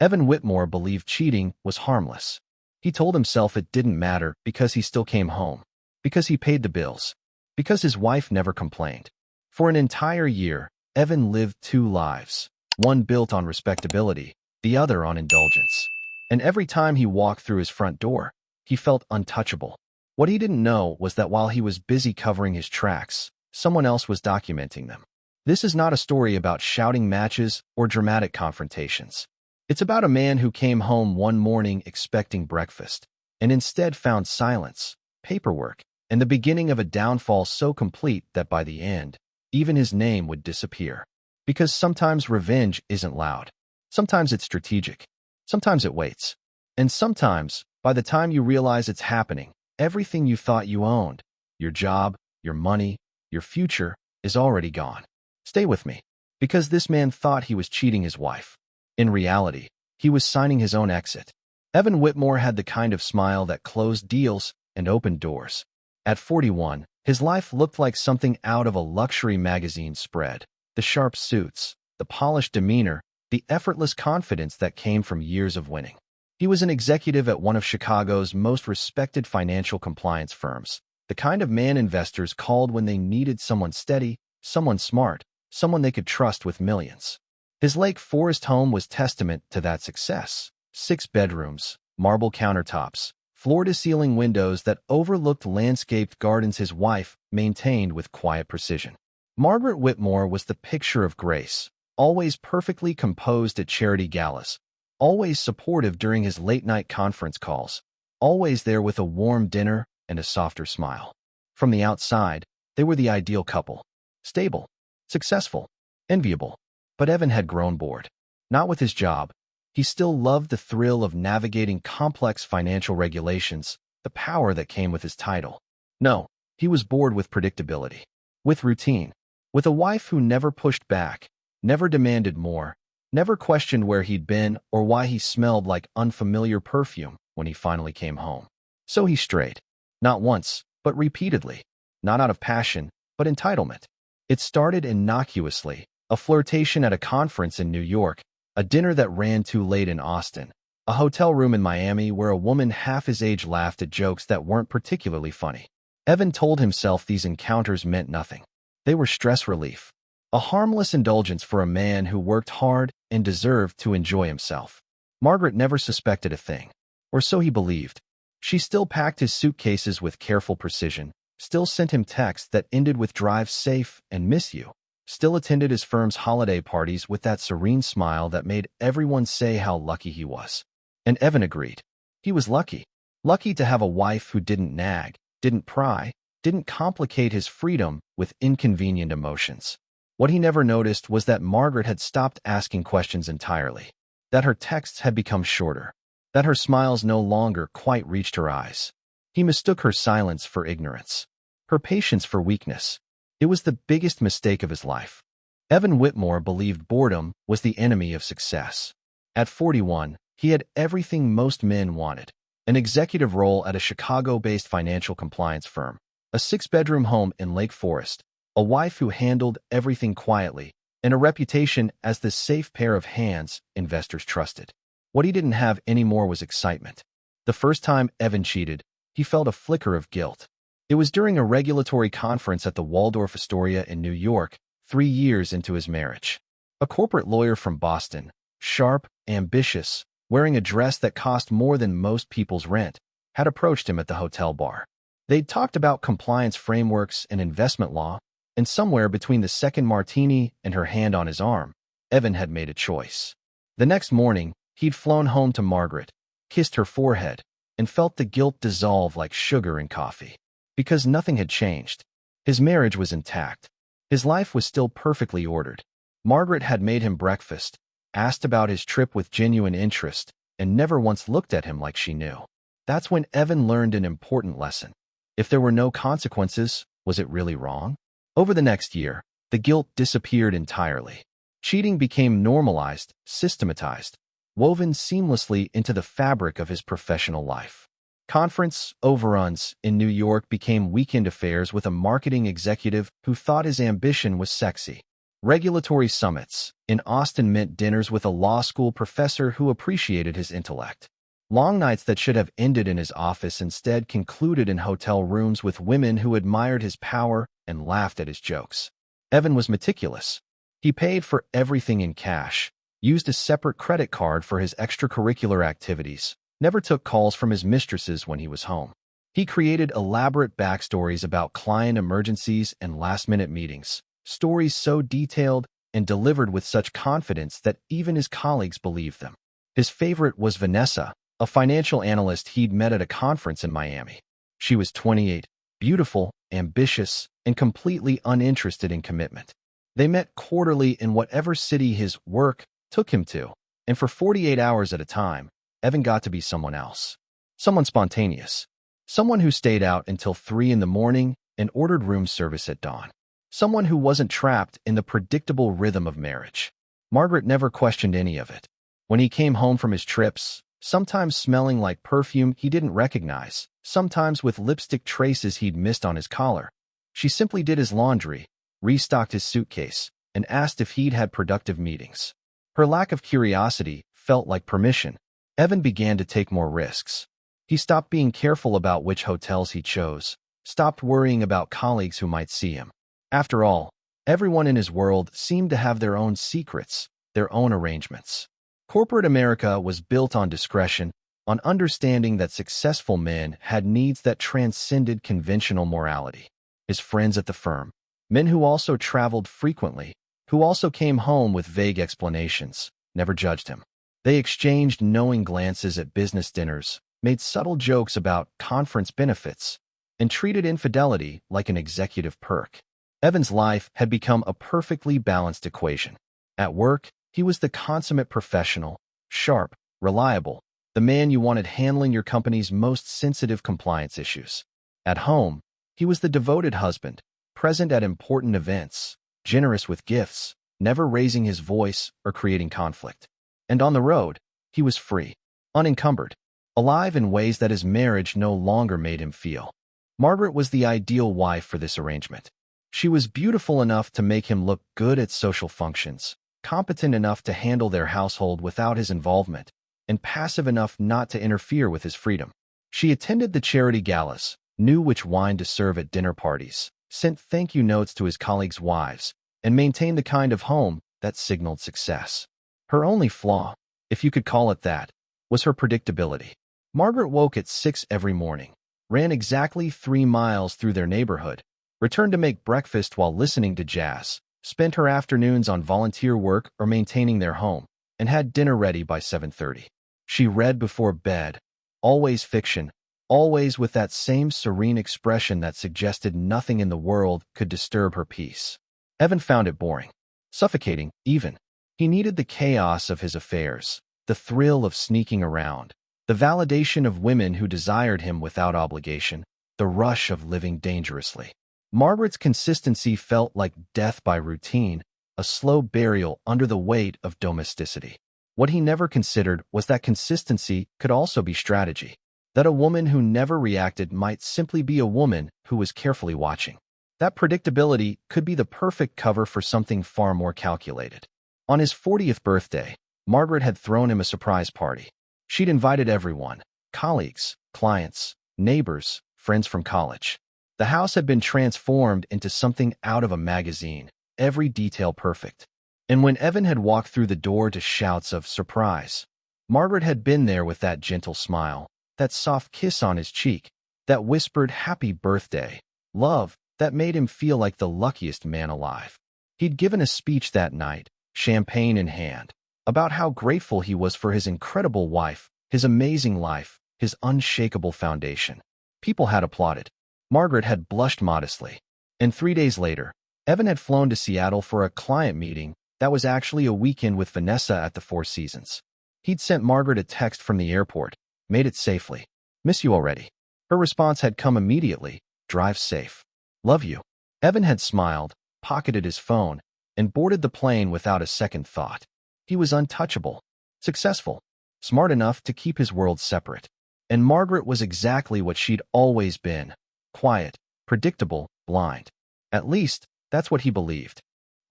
Evan Whitmore believed cheating was harmless. He told himself it didn't matter because he still came home, because he paid the bills, because his wife never complained. For an entire year, Evan lived two lives, one built on respectability, the other on indulgence. And every time he walked through his front door, he felt untouchable. What he didn't know was that while he was busy covering his tracks, someone else was documenting them. This is not a story about shouting matches or dramatic confrontations. It's about a man who came home one morning expecting breakfast, and instead found silence, paperwork, and the beginning of a downfall so complete that by the end, even his name would disappear. Because sometimes revenge isn't loud. Sometimes it's strategic. Sometimes it waits. And sometimes, by the time you realize it's happening, everything you thought you owned, your job, your money, your future, is already gone. Stay with me. Because this man thought he was cheating his wife. In reality, he was signing his own exit. Evan Whitmore had the kind of smile that closed deals and opened doors. At 41, his life looked like something out of a luxury magazine spread. The sharp suits, the polished demeanor, the effortless confidence that came from years of winning. He was an executive at one of Chicago's most respected financial compliance firms, the kind of man investors called when they needed someone steady, someone smart, someone they could trust with millions. His Lake Forest home was testament to that success. 6 bedrooms, marble countertops, floor-to-ceiling windows that overlooked landscaped gardens his wife maintained with quiet precision. Margaret Whitmore was the picture of grace, always perfectly composed at charity galas, always supportive during his late-night conference calls, always there with a warm dinner and a softer smile. From the outside, they were the ideal couple. Stable, successful, enviable. But Evan had grown bored. Not with his job. He still loved the thrill of navigating complex financial regulations, the power that came with his title. No, he was bored with predictability, with routine, with a wife who never pushed back, never demanded more, never questioned where he'd been or why he smelled like unfamiliar perfume when he finally came home. So he strayed. Not once, but repeatedly. Not out of passion, but entitlement. It started innocuously. A flirtation at a conference in New York, a dinner that ran too late in Austin, a hotel room in Miami where a woman half his age laughed at jokes that weren't particularly funny. Evan told himself these encounters meant nothing. They were stress relief, a harmless indulgence for a man who worked hard and deserved to enjoy himself. Margaret never suspected a thing, or so he believed. She still packed his suitcases with careful precision, still sent him texts that ended with "drive safe" and "miss you." Still attended his firm's holiday parties with that serene smile that made everyone say how lucky he was. And Evan agreed. He was lucky. Lucky to have a wife who didn't nag, didn't pry, didn't complicate his freedom with inconvenient emotions. What he never noticed was that Margaret had stopped asking questions entirely, that her texts had become shorter, that her smiles no longer quite reached her eyes. He mistook her silence for ignorance, her patience for weakness. It was the biggest mistake of his life. Evan Whitmore believed boredom was the enemy of success. At 41, he had everything most men wanted: an executive role at a Chicago-based financial compliance firm, a 6-bedroom home in Lake Forest, a wife who handled everything quietly, and a reputation as the safe pair of hands investors trusted. What he didn't have anymore was excitement. The first time Evan cheated, he felt a flicker of guilt. It was during a regulatory conference at the Waldorf Astoria in New York, 3 years into his marriage. A corporate lawyer from Boston, sharp, ambitious, wearing a dress that cost more than most people's rent, had approached him at the hotel bar. They'd talked about compliance frameworks and investment law, and somewhere between the second martini and her hand on his arm, Evan had made a choice. The next morning, he'd flown home to Margaret, kissed her forehead, and felt the guilt dissolve like sugar in coffee. Because nothing had changed. His marriage was intact. His life was still perfectly ordered. Margaret had made him breakfast, asked about his trip with genuine interest, and never once looked at him like she knew. That's when Evan learned an important lesson. If there were no consequences, was it really wrong? Over the next year, the guilt disappeared entirely. Cheating became normalized, systematized, woven seamlessly into the fabric of his professional life. Conference overruns in New York became weekend affairs with a marketing executive who thought his ambition was sexy. Regulatory summits in Austin meant dinners with a law school professor who appreciated his intellect. Long nights that should have ended in his office instead concluded in hotel rooms with women who admired his power and laughed at his jokes. Evan was meticulous. He paid for everything in cash, used a separate credit card for his extracurricular activities, never took calls from his mistresses when he was home. He created elaborate backstories about client emergencies and last-minute meetings, stories so detailed and delivered with such confidence that even his colleagues believed them. His favorite was Vanessa, a financial analyst he'd met at a conference in Miami. She was 28, beautiful, ambitious, and completely uninterested in commitment. They met quarterly in whatever city his work took him to, and for 48 hours at a time, Evan got to be someone else. Someone spontaneous. Someone who stayed out until 3 in the morning and ordered room service at dawn. Someone who wasn't trapped in the predictable rhythm of marriage. Margaret never questioned any of it. When he came home from his trips, sometimes smelling like perfume he didn't recognize, sometimes with lipstick traces he'd missed on his collar, she simply did his laundry, restocked his suitcase, and asked if he'd had productive meetings. Her lack of curiosity felt like permission. Evan began to take more risks. He stopped being careful about which hotels he chose, stopped worrying about colleagues who might see him. After all, everyone in his world seemed to have their own secrets, their own arrangements. Corporate America was built on discretion, on understanding that successful men had needs that transcended conventional morality. His friends at the firm, men who also traveled frequently, who also came home with vague explanations, never judged him. They exchanged knowing glances at business dinners, made subtle jokes about conference benefits, and treated infidelity like an executive perk. Evan's life had become a perfectly balanced equation. At work, he was the consummate professional, sharp, reliable, the man you wanted handling your company's most sensitive compliance issues. At home, he was the devoted husband, present at important events, generous with gifts, never raising his voice or creating conflict. And on the road, he was free, unencumbered, alive in ways that his marriage no longer made him feel. Margaret was the ideal wife for this arrangement. She was beautiful enough to make him look good at social functions, competent enough to handle their household without his involvement, and passive enough not to interfere with his freedom. She attended the charity galas, knew which wine to serve at dinner parties, sent thank-you notes to his colleagues' wives, and maintained the kind of home that signaled success. Her only flaw, if you could call it that, was her predictability. Margaret woke at 6 every morning, ran exactly 3 miles through their neighborhood, returned to make breakfast while listening to jazz, spent her afternoons on volunteer work or maintaining their home, and had dinner ready by 7:30. She read before bed, always fiction, always with that same serene expression that suggested nothing in the world could disturb her peace. Evan found it boring, suffocating, even. He needed the chaos of his affairs, the thrill of sneaking around, the validation of women who desired him without obligation, the rush of living dangerously. Margaret's consistency felt like death by routine, a slow burial under the weight of domesticity. What he never considered was that consistency could also be strategy, that a woman who never reacted might simply be a woman who was carefully watching. That predictability could be the perfect cover for something far more calculated. On his 40th birthday, Margaret had thrown him a surprise party. She'd invited everyone, colleagues, clients, neighbors, friends from college. The house had been transformed into something out of a magazine, every detail perfect. And when Evan had walked through the door to shouts of surprise, Margaret had been there with that gentle smile, that soft kiss on his cheek, that whispered happy birthday, love that made him feel like the luckiest man alive. He'd given a speech that night, champagne in hand, about how grateful he was for his incredible wife, his amazing life, his unshakable foundation. People had applauded. Margaret had blushed modestly. And 3 days later, Evan had flown to Seattle for a client meeting that was actually a weekend with Vanessa at the Four Seasons. He'd sent Margaret a text from the airport, made it safely. Miss you already. Her response had come immediately, drive safe. Love you. Evan had smiled, pocketed his phone, and boarded the plane without a second thought. He was untouchable, successful, smart enough to keep his world separate. And Margaret was exactly what she'd always been. Quiet, predictable, blind. At least, that's what he believed.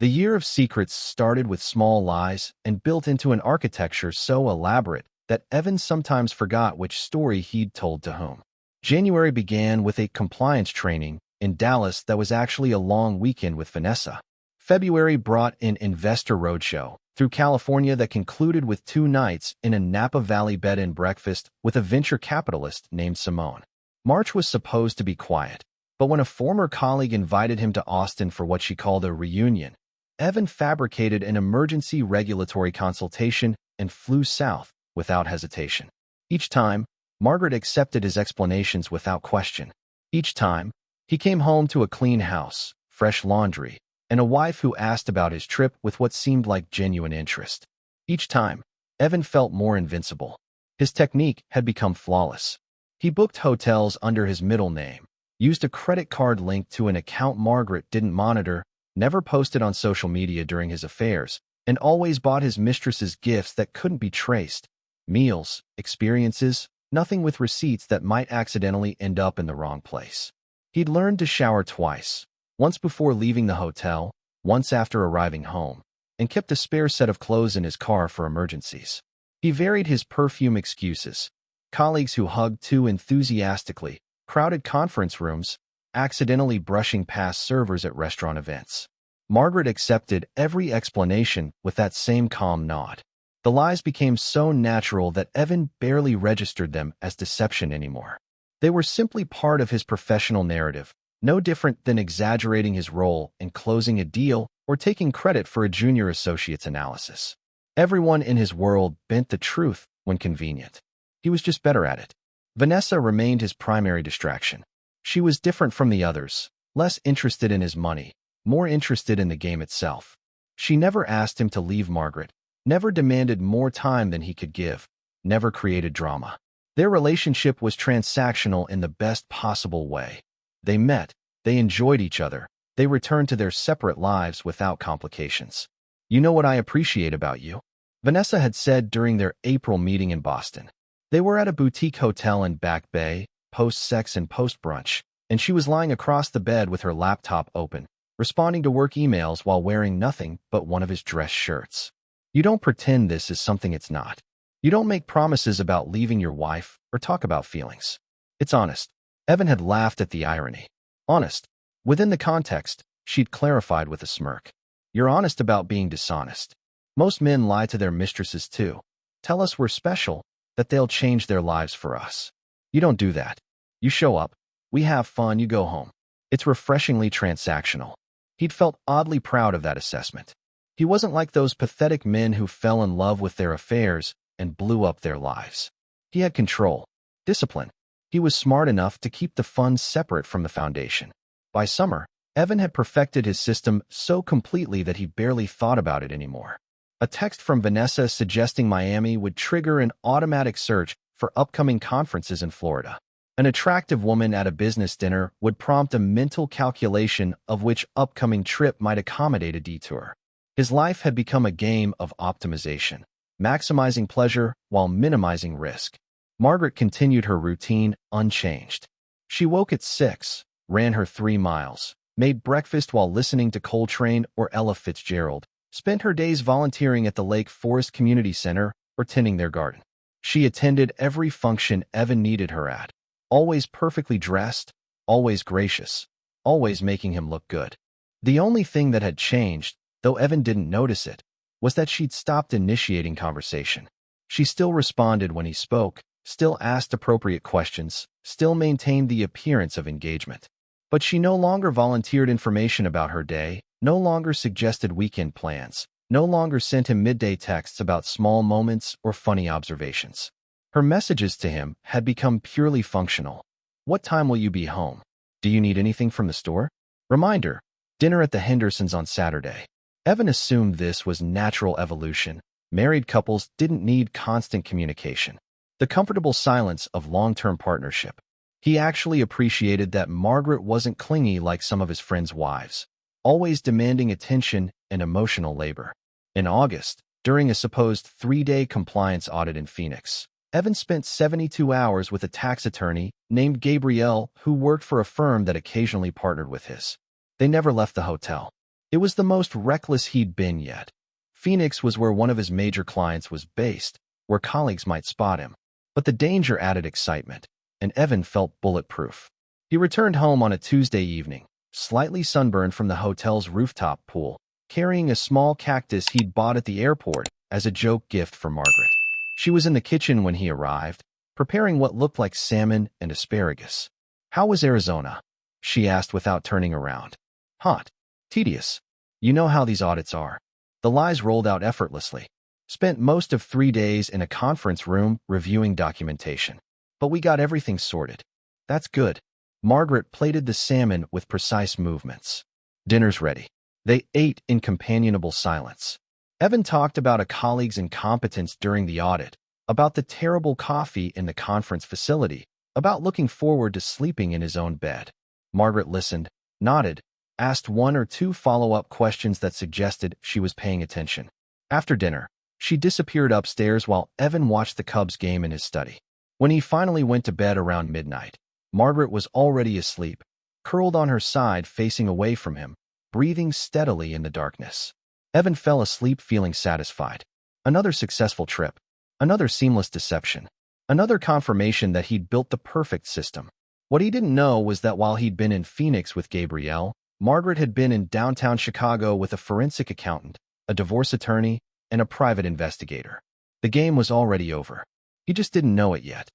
The year of secrets started with small lies and built into an architecture so elaborate that Evan sometimes forgot which story he'd told to whom. January began with a compliance training in Dallas that was actually a long weekend with Vanessa. February brought an investor roadshow through California that concluded with 2 nights in a Napa Valley bed and breakfast with a venture capitalist named Simone. March was supposed to be quiet, but when a former colleague invited him to Austin for what she called a reunion, Evan fabricated an emergency regulatory consultation and flew south without hesitation. Each time, Margaret accepted his explanations without question. Each time, he came home to a clean house, fresh laundry, and a wife who asked about his trip with what seemed like genuine interest. Each time, Evan felt more invincible. His technique had become flawless. He booked hotels under his middle name, used a credit card linked to an account Margaret didn't monitor, never posted on social media during his affairs, and always bought his mistresses gifts that couldn't be traced. Meals, experiences, nothing with receipts that might accidentally end up in the wrong place. He'd learned to shower twice, once before leaving the hotel, once after arriving home, and kept a spare set of clothes in his car for emergencies. He varied his perfume excuses. Colleagues who hugged too enthusiastically, crowded conference rooms, accidentally brushing past servers at restaurant events. Margaret accepted every explanation with that same calm nod. The lies became so natural that Evan barely registered them as deception anymore. They were simply part of his professional narrative, no different than exaggerating his role in closing a deal or taking credit for a junior associate's analysis. Everyone in his world bent the truth when convenient. He was just better at it. Vanessa remained his primary distraction. She was different from the others, less interested in his money, more interested in the game itself. She never asked him to leave Margaret, never demanded more time than he could give, never created drama. Their relationship was transactional in the best possible way. They met, they enjoyed each other, they returned to their separate lives without complications. "You know what I appreciate about you?" Vanessa had said during their April meeting in Boston. They were at a boutique hotel in Back Bay, post-sex and post-brunch, and she was lying across the bed with her laptop open, responding to work emails while wearing nothing but one of his dress shirts. You don't pretend this is something it's not. You don't make promises about leaving your wife or talk about feelings. It's honest. Evan had laughed at the irony. Honest. Within the context, she'd clarified with a smirk. You're honest about being dishonest. Most men lie to their mistresses too. Tell us we're special, that they'll change their lives for us. You don't do that. You show up, we have fun, you go home. It's refreshingly transactional. He'd felt oddly proud of that assessment. He wasn't like those pathetic men who fell in love with their affairs and blew up their lives. He had control, discipline. He was smart enough to keep the fun separate from the foundation. By summer, Evan had perfected his system so completely that he barely thought about it anymore. A text from Vanessa suggesting Miami would trigger an automatic search for upcoming conferences in Florida. An attractive woman at a business dinner would prompt a mental calculation of which upcoming trip might accommodate a detour. His life had become a game of optimization, maximizing pleasure while minimizing risk. Margaret continued her routine unchanged. She woke at 6, ran her 3 miles, made breakfast while listening to Coltrane or Ella Fitzgerald, spent her days volunteering at the Lake Forest Community Center or tending their garden. She attended every function Evan needed her at, always perfectly dressed, always gracious, always making him look good. The only thing that had changed, though Evan didn't notice it, was that she'd stopped initiating conversation. She still responded when he spoke, still asked appropriate questions, still maintained the appearance of engagement. But she no longer volunteered information about her day, no longer suggested weekend plans, no longer sent him midday texts about small moments or funny observations. Her messages to him had become purely functional. What time will you be home? Do you need anything from the store? Reminder, dinner at the Hendersons on Saturday. Evan assumed this was natural evolution. Married couples didn't need constant communication. The comfortable silence of long-term partnership. He actually appreciated that Margaret wasn't clingy like some of his friends' wives, always demanding attention and emotional labor. In August, during a supposed 3-day compliance audit in Phoenix, Evan spent 72 hours with a tax attorney named Gabrielle who worked for a firm that occasionally partnered with his. They never left the hotel. It was the most reckless he'd been yet. Phoenix was where one of his major clients was based, where colleagues might spot him. But the danger added excitement, and Evan felt bulletproof. He returned home on a Tuesday evening, slightly sunburned from the hotel's rooftop pool, carrying a small cactus he'd bought at the airport as a joke gift for Margaret. She was in the kitchen when he arrived, preparing what looked like salmon and asparagus. "How was Arizona?" she asked without turning around. "Hot. Tedious. You know how these audits are." The lies rolled out effortlessly. "Spent most of 3 days in a conference room reviewing documentation. But we got everything sorted." "That's good." Margaret plated the salmon with precise movements. "Dinner's ready." They ate in companionable silence. Evan talked about a colleague's incompetence during the audit, about the terrible coffee in the conference facility, about looking forward to sleeping in his own bed. Margaret listened, nodded, asked 1 or 2 follow-up questions that suggested she was paying attention. After dinner, she disappeared upstairs while Evan watched the Cubs game in his study. When he finally went to bed around midnight, Margaret was already asleep, curled on her side facing away from him, breathing steadily in the darkness. Evan fell asleep feeling satisfied. Another successful trip. Another seamless deception. Another confirmation that he'd built the perfect system. What he didn't know was that while he'd been in Phoenix with Gabrielle, Margaret had been in downtown Chicago with a forensic accountant, a divorce attorney, and a private investigator. The game was already over. He just didn't know it yet.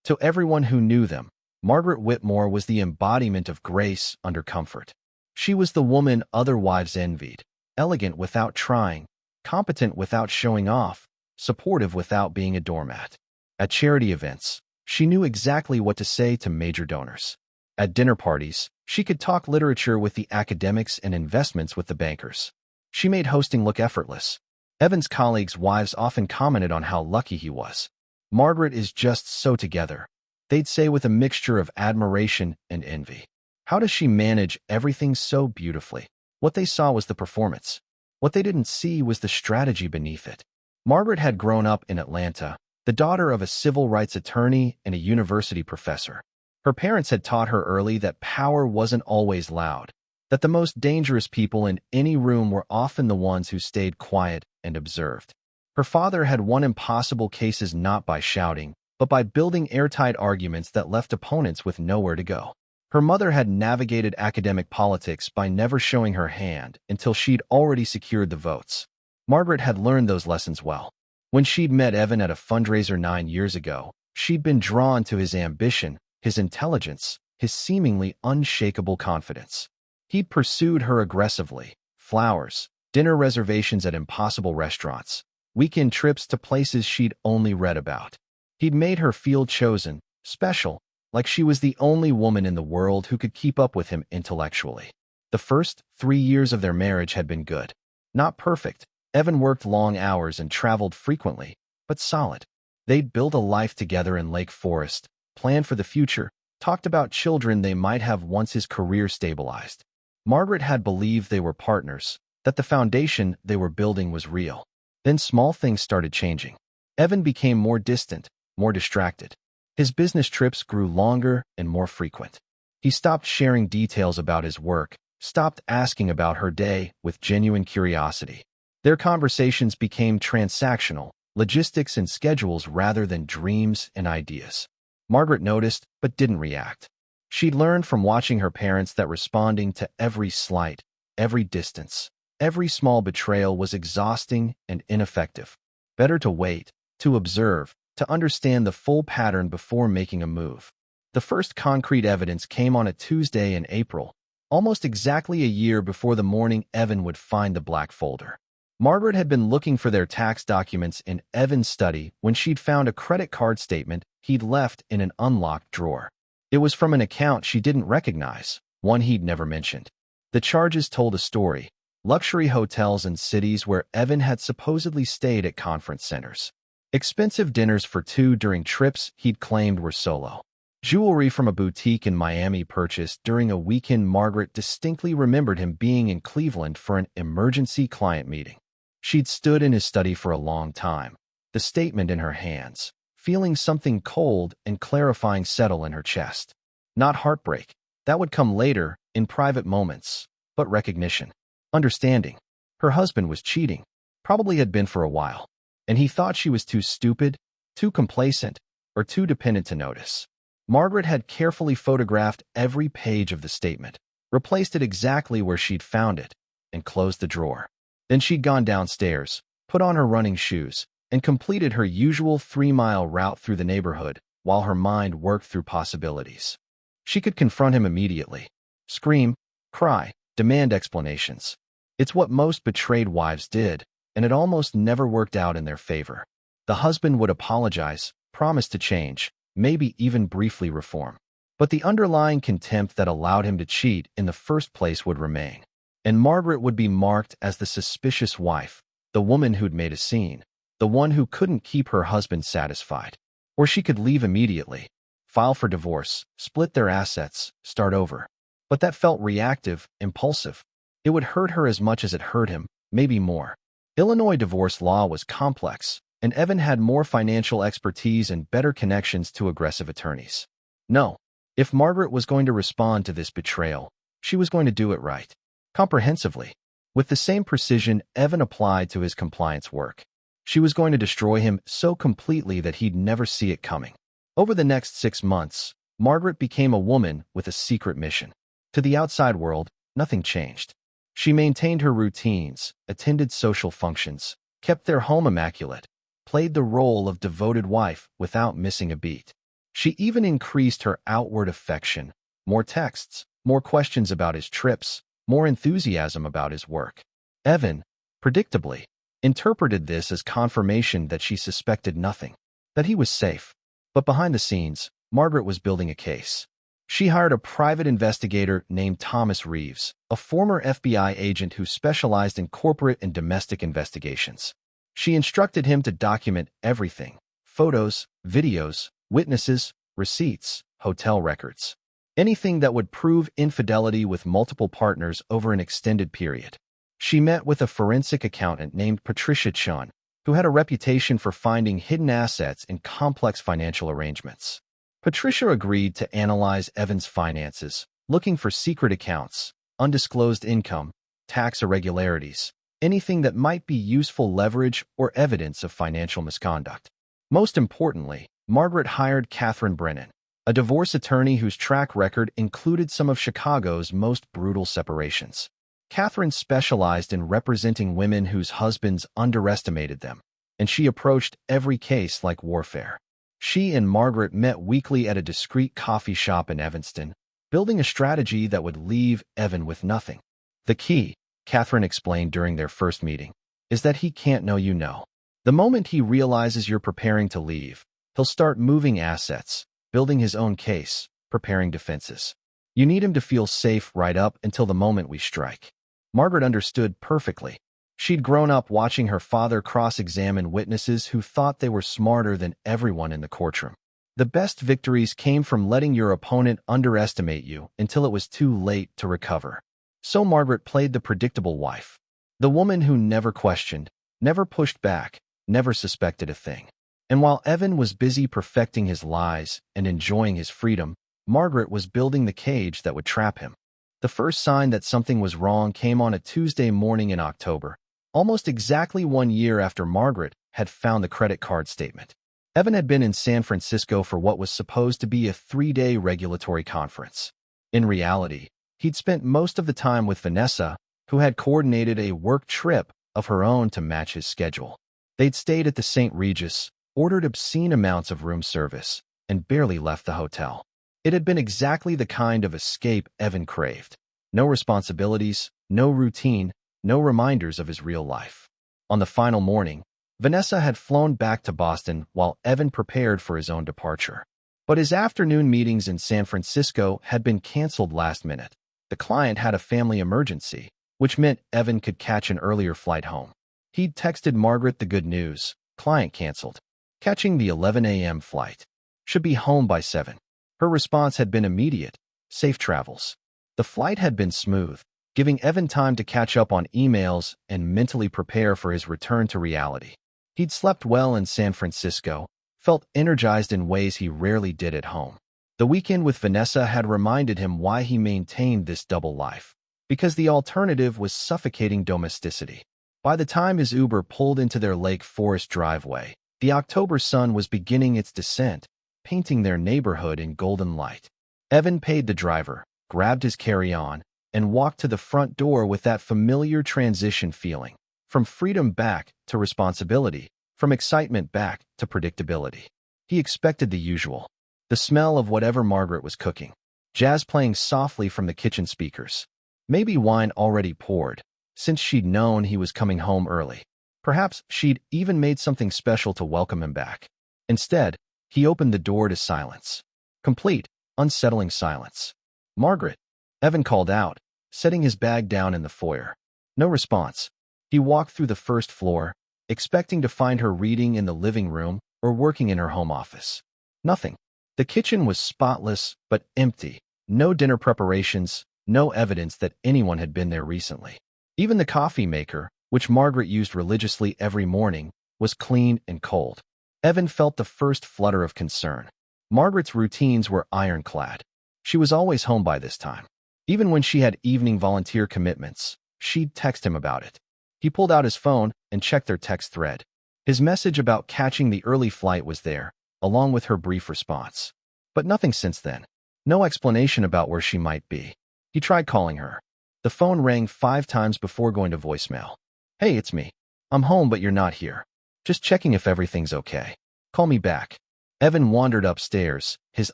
To everyone who knew them, Margaret Whitmore was the embodiment of grace under comfort. She was the woman other wives envied, elegant without trying, competent without showing off, supportive without being a doormat. At charity events, she knew exactly what to say to major donors. At dinner parties, she could talk literature with the academics and investments with the bankers. She made hosting look effortless. Evan's colleagues' wives often commented on how lucky he was. "Margaret is just so together," they'd say with a mixture of admiration and envy. "How does she manage everything so beautifully?" What they saw was the performance. What they didn't see was the strategy beneath it. Margaret had grown up in Atlanta, the daughter of a civil rights attorney and a university professor. Her parents had taught her early that power wasn't always loud, that the most dangerous people in any room were often the ones who stayed quiet and observed. Her father had won impossible cases not by shouting, but by building airtight arguments that left opponents with nowhere to go. Her mother had navigated academic politics by never showing her hand until she'd already secured the votes. Margaret had learned those lessons well. When she'd met Evan at a fundraiser 9 years ago, she'd been drawn to his ambition, his intelligence, his seemingly unshakable confidence. He'd pursued her aggressively: flowers, dinner reservations at impossible restaurants, weekend trips to places she'd only read about. He'd made her feel chosen, special, like she was the only woman in the world who could keep up with him intellectually. The first 3 years of their marriage had been good. Not perfect. Evan worked long hours and traveled frequently, but solid. They'd built a life together in Lake Forest, planned for the future, talked about children they might have once his career stabilized. Margaret had believed they were partners, that the foundation they were building was real. Then small things started changing. Evan became more distant, more distracted. His business trips grew longer and more frequent. He stopped sharing details about his work, stopped asking about her day with genuine curiosity. Their conversations became transactional, logistics and schedules rather than dreams and ideas. Margaret noticed, but didn't react. She'd learned from watching her parents that responding to every slight, every distance, every small betrayal was exhausting and ineffective. Better to wait, to observe, to understand the full pattern before making a move. The first concrete evidence came on a Tuesday in April, almost exactly a year before the morning Evan would find the black folder. Margaret had been looking for their tax documents in Evan's study when she'd found a credit card statement he'd left in an unlocked drawer. It was from an account she didn't recognize, one he'd never mentioned. The charges told a story: luxury hotels in cities where Evan had supposedly stayed at conference centers. Expensive dinners for 2 during trips he'd claimed were solo. Jewelry from a boutique in Miami purchased during a weekend Margaret distinctly remembered him being in Cleveland for an emergency client meeting. She'd stood in his study for a long time, the statement in her hands, feeling something cold and clarifying settle in her chest. Not heartbreak. That would come later, in private moments, but recognition. understanding. Her husband was cheating, probably had been for a while, and he thought she was too stupid, too complacent, or too dependent to notice. Margaret had carefully photographed every page of the statement, replaced it exactly where she'd found it, and closed the drawer. Then she'd gone downstairs, put on her running shoes, and completed her usual 3-mile route through the neighborhood while her mind worked through possibilities. She could confront him immediately, scream, cry, demand explanations. It's what most betrayed wives did, and it almost never worked out in their favor. The husband would apologize, promise to change, maybe even briefly reform. But the underlying contempt that allowed him to cheat in the first place would remain. And Margaret would be marked as the suspicious wife, the woman who'd made a scene, the one who couldn't keep her husband satisfied. Or she could leave immediately, file for divorce, split their assets, start over. But that felt reactive, impulsive. It would hurt her as much as it hurt him, maybe more. Illinois divorce law was complex, and Evan had more financial expertise and better connections to aggressive attorneys. No, if Margaret was going to respond to this betrayal, she was going to do it right, comprehensively, with the same precision Evan applied to his compliance work. She was going to destroy him so completely that he'd never see it coming. Over the next 6 months, Margaret became a woman with a secret mission. To the outside world, nothing changed. She maintained her routines, attended social functions, kept their home immaculate, played the role of devoted wife without missing a beat. She even increased her outward affection, more texts, more questions about his trips, more enthusiasm about his work. Evan, predictably, interpreted this as confirmation that she suspected nothing, that he was safe. But behind the scenes, Margaret was building a case. She hired a private investigator named Thomas Reeves, a former FBI agent who specialized in corporate and domestic investigations. She instructed him to document everything: photos, videos, witnesses, receipts, hotel records. Anything that would prove infidelity with multiple partners over an extended period. She met with a forensic accountant named Patricia Chun, who had a reputation for finding hidden assets in complex financial arrangements. Patricia agreed to analyze Evan's finances, looking for secret accounts, undisclosed income, tax irregularities, anything that might be useful leverage or evidence of financial misconduct. Most importantly, Margaret hired Catherine Brennan, a divorce attorney whose track record included some of Chicago's most brutal separations. Catherine specialized in representing women whose husbands underestimated them, and she approached every case like warfare. She and Margaret met weekly at a discreet coffee shop in Evanston, building a strategy that would leave Evan with nothing. The key, Catherine explained during their first meeting, is that he can't know you know. The moment he realizes you're preparing to leave, he'll start moving assets, building his own case, preparing defenses. You need him to feel safe right up until the moment we strike. Margaret understood perfectly. She'd grown up watching her father cross-examine witnesses who thought they were smarter than everyone in the courtroom. The best victories came from letting your opponent underestimate you until it was too late to recover. So Margaret played the predictable wife, the woman who never questioned, never pushed back, never suspected a thing. And while Evan was busy perfecting his lies and enjoying his freedom, Margaret was building the cage that would trap him. The first sign that something was wrong came on a Tuesday morning in October, almost exactly 1 year after Margaret had found the credit card statement. Evan had been in San Francisco for what was supposed to be a 3-day regulatory conference. In reality, he'd spent most of the time with Vanessa, who had coordinated a work trip of her own to match his schedule. They'd stayed at the St. Regis, ordered obscene amounts of room service, and barely left the hotel. It had been exactly the kind of escape Evan craved. No responsibilities, no routine, no reminders of his real life. On the final morning, Vanessa had flown back to Boston while Evan prepared for his own departure. But his afternoon meetings in San Francisco had been canceled last minute. The client had a family emergency, which meant Evan could catch an earlier flight home. He'd texted Margaret the good news: client canceled. Catching the 11 a.m. flight. Should be home by 7. Her response had been immediate: safe travels. The flight had been smooth, giving Evan time to catch up on emails and mentally prepare for his return to reality. He'd slept well in San Francisco, felt energized in ways he rarely did at home. The weekend with Vanessa had reminded him why he maintained this double life. because the alternative was suffocating domesticity. By the time his Uber pulled into their Lake Forest driveway, the October sun was beginning its descent, painting their neighborhood in golden light. Evan paid the driver, grabbed his carry-on, and walked to the front door with that familiar transition feeling, from freedom back to responsibility, from excitement back to predictability. He expected the usual, the smell of whatever Margaret was cooking, jazz playing softly from the kitchen speakers, maybe wine already poured, since she'd known he was coming home early. Perhaps she'd even made something special to welcome him back. Instead, he opened the door to silence. Complete, unsettling silence. "Margaret," Evan called out, setting his bag down in the foyer. No response. He walked through the first floor, expecting to find her reading in the living room or working in her home office. Nothing. The kitchen was spotless but empty. No dinner preparations, no evidence that anyone had been there recently. Even the coffee maker, which Margaret used religiously every morning, was clean and cold. Evan felt the first flutter of concern. Margaret's routines were ironclad. She was always home by this time. Even when she had evening volunteer commitments, she'd text him about it. He pulled out his phone and checked their text thread. His message about catching the early flight was there, along with her brief response. But nothing since then. No explanation about where she might be. He tried calling her. The phone rang 5 times before going to voicemail. "Hey, it's me. I'm home, but you're not here. Just checking if everything's okay. Call me back." Evan wandered upstairs, his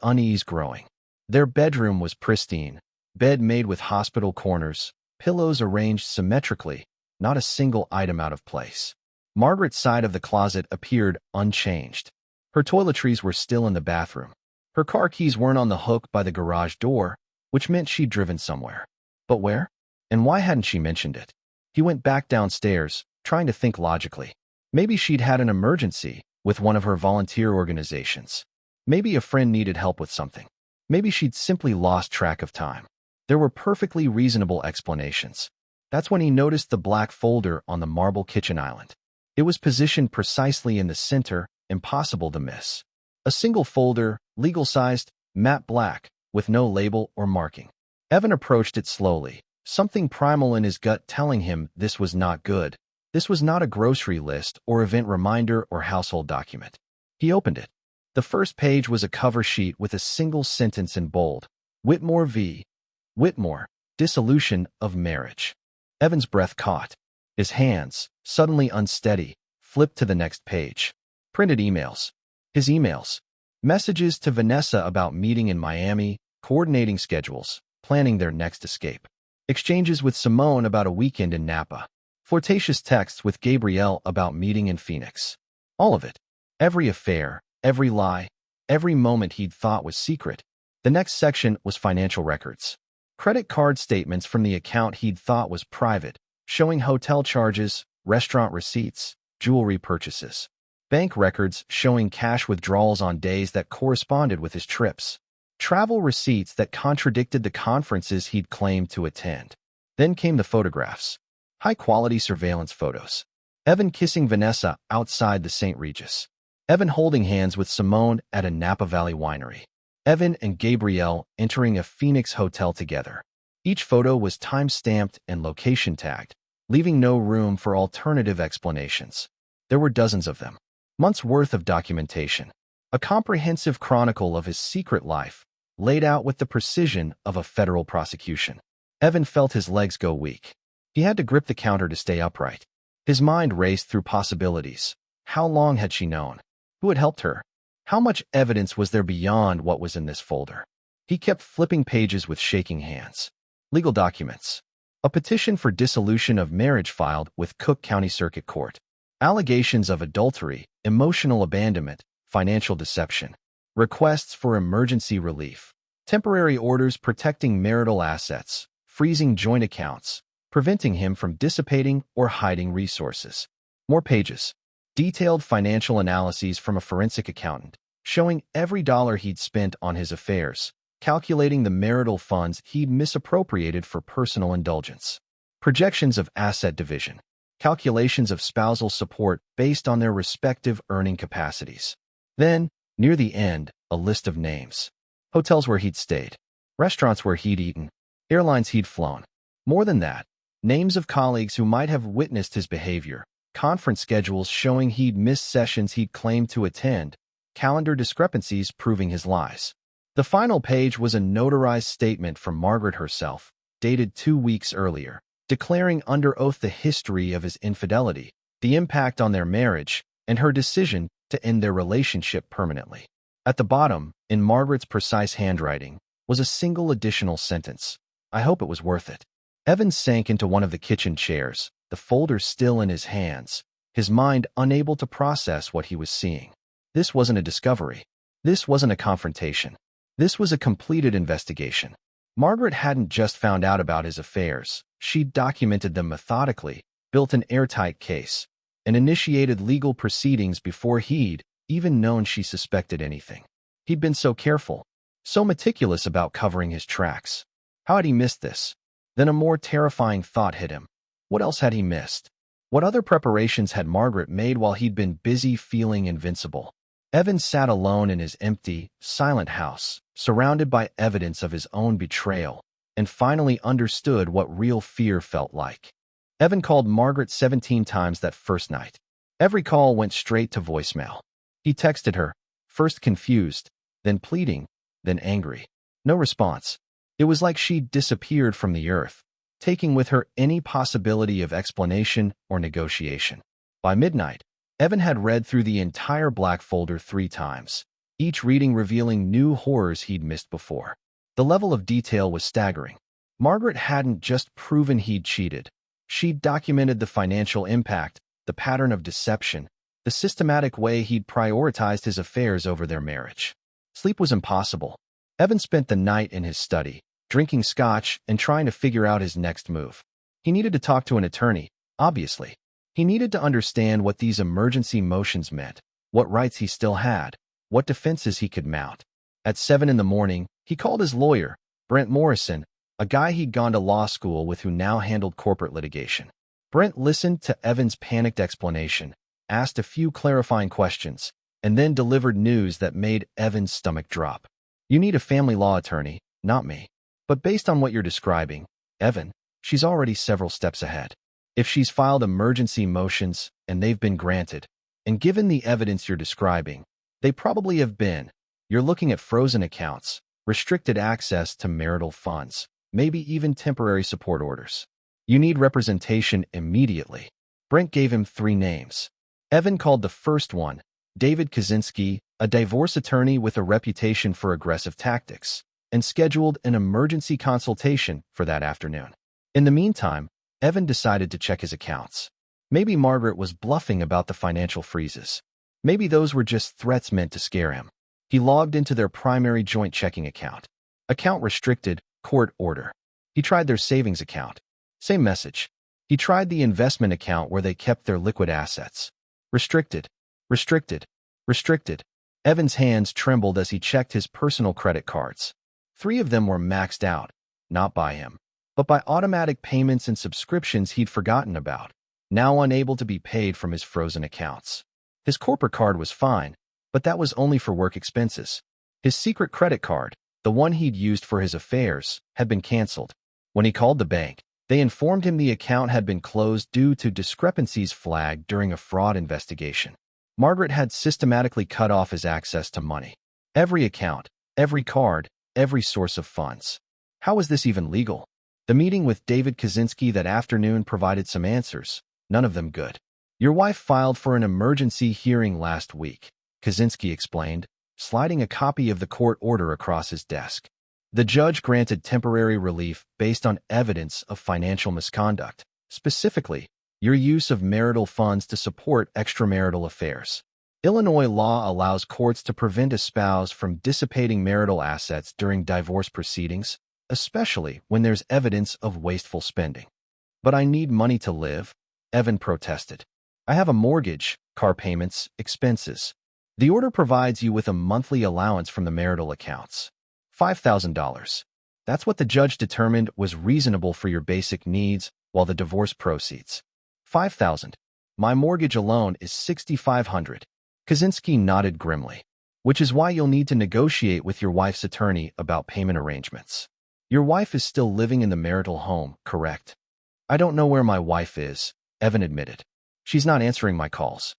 unease growing. Their bedroom was pristine, bed made with hospital corners, pillows arranged symmetrically, not a single item out of place. Margaret's side of the closet appeared unchanged. Her toiletries were still in the bathroom. Her car keys weren't on the hook by the garage door, which meant she'd driven somewhere. But where? And why hadn't she mentioned it? He went back downstairs, trying to think logically. Maybe she'd had an emergency with one of her volunteer organizations. Maybe a friend needed help with something. Maybe she'd simply lost track of time. There were perfectly reasonable explanations. That's when he noticed the black folder on the marble kitchen island. It was positioned precisely in the center, impossible to miss. A single folder, legal-sized, matte black, with no label or marking. Evan approached it slowly, something primal in his gut telling him this was not good. This was not a grocery list or event reminder or household document. He opened it. The first page was a cover sheet with a single sentence in bold. Whitmore v. Whitmore, dissolution of marriage. Evan's breath caught. His hands, suddenly unsteady, flipped to the next page. Printed emails. His emails. Messages to Vanessa about meeting in Miami, coordinating schedules, planning their next escape. Exchanges with Simone about a weekend in Napa. Flirtatious texts with Gabrielle about meeting in Phoenix. All of it. Every affair, every lie, every moment he'd thought was secret. The next section was financial records. Credit card statements from the account he'd thought was private, showing hotel charges, restaurant receipts, jewelry purchases. Bank records showing cash withdrawals on days that corresponded with his trips. Travel receipts that contradicted the conferences he'd claimed to attend. Then came the photographs. High-quality surveillance photos. Evan kissing Vanessa outside the St. Regis. Evan holding hands with Simone at a Napa Valley winery. Evan and Gabrielle entering a Phoenix hotel together. Each photo was time-stamped and location-tagged, leaving no room for alternative explanations. There were dozens of them. Months' worth of documentation. A comprehensive chronicle of his secret life, laid out with the precision of a federal prosecution. Evan felt his legs go weak. He had to grip the counter to stay upright. His mind raced through possibilities. How long had she known? Who had helped her? How much evidence was there beyond what was in this folder? He kept flipping pages with shaking hands. Legal documents. A petition for dissolution of marriage filed with Cook County Circuit Court. Allegations of adultery, emotional abandonment, financial deception. Requests for emergency relief. Temporary orders protecting marital assets, freezing joint accounts, preventing him from dissipating or hiding resources. More pages. Detailed financial analyses from a forensic accountant, showing every dollar he'd spent on his affairs, calculating the marital funds he'd misappropriated for personal indulgence. Projections of asset division. Calculations of spousal support based on their respective earning capacities. Then, near the end, a list of names. Hotels where he'd stayed. Restaurants where he'd eaten. Airlines he'd flown. More than that, names of colleagues who might have witnessed his behavior, conference schedules showing he'd missed sessions he'd claimed to attend, calendar discrepancies proving his lies. The final page was a notarized statement from Margaret herself, dated 2 weeks earlier, declaring under oath the history of his infidelity, the impact on their marriage, and her decision to end their relationship permanently. At the bottom, in Margaret's precise handwriting, was a single additional sentence. I hope it was worth it. Evan sank into one of the kitchen chairs, the folder still in his hands, his mind unable to process what he was seeing. This wasn't a discovery. This wasn't a confrontation. This was a completed investigation. Margaret hadn't just found out about his affairs. She'd documented them methodically, built an airtight case, and initiated legal proceedings before he'd even known she suspected anything. He'd been so careful, so meticulous about covering his tracks. How had he missed this? Then a more terrifying thought hit him. What else had he missed? What other preparations had Margaret made while he'd been busy feeling invincible? Evan sat alone in his empty, silent house, surrounded by evidence of his own betrayal, and finally understood what real fear felt like. Evan called Margaret 17 times that first night. Every call went straight to voicemail. He texted her, first confused, then pleading, then angry. No response. It was like she'd disappeared from the earth, taking with her any possibility of explanation or negotiation. By midnight, Evan had read through the entire black folder 3 times, each reading revealing new horrors he'd missed before. The level of detail was staggering. Margaret hadn't just proven he'd cheated. She'd documented the financial impact, the pattern of deception, the systematic way he'd prioritized his affairs over their marriage. Sleep was impossible. Evan spent the night in his study, drinking scotch and trying to figure out his next move. He needed to talk to an attorney, obviously. He needed to understand what these emergency motions meant, what rights he still had, what defenses he could mount. At 7 in the morning, he called his lawyer, Brent Morrison, a guy he'd gone to law school with who now handled corporate litigation. Brent listened to Evan's panicked explanation, asked a few clarifying questions, and then delivered news that made Evan's stomach drop. You need a family law attorney, not me. But based on what you're describing, Evan, she's already several steps ahead. If she's filed emergency motions and they've been granted, and given the evidence you're describing, they probably have been. You're looking at frozen accounts, restricted access to marital funds, maybe even temporary support orders. You need representation immediately. Brent gave him 3 names. Evan called the first one, David Kaczynski, a divorce attorney with a reputation for aggressive tactics, and scheduled an emergency consultation for that afternoon. In the meantime, Evan decided to check his accounts. Maybe Margaret was bluffing about the financial freezes. Maybe those were just threats meant to scare him. He logged into their primary joint checking account. Account restricted, court order. He tried their savings account. Same message. He tried the investment account where they kept their liquid assets. Restricted, restricted, restricted. Evan's hands trembled as he checked his personal credit cards. 3 of them were maxed out, not by him, but by automatic payments and subscriptions he'd forgotten about, now unable to be paid from his frozen accounts. His corporate card was fine, but that was only for work expenses. His secret credit card, the one he'd used for his affairs, had been canceled. When he called the bank, they informed him the account had been closed due to discrepancies flagged during a fraud investigation. Margaret had systematically cut off his access to money. Every account, every card, every source of funds. How was this even legal? The meeting with David Kaczynski that afternoon provided some answers, none of them good. Your wife filed for an emergency hearing last week, Kaczynski explained, sliding a copy of the court order across his desk. The judge granted temporary relief based on evidence of financial misconduct, specifically, your use of marital funds to support extramarital affairs. Illinois law allows courts to prevent a spouse from dissipating marital assets during divorce proceedings, especially when there's evidence of wasteful spending. But I need money to live, Evan protested. I have a mortgage, car payments, expenses. The order provides you with a monthly allowance from the marital accounts. $5,000. That's what the judge determined was reasonable for your basic needs while the divorce proceeds. $5,000. My mortgage alone is $6,500. Kaczynski nodded grimly. Which is why you'll need to negotiate with your wife's attorney about payment arrangements. Your wife is still living in the marital home, correct? I don't know where my wife is, Evan admitted. She's not answering my calls.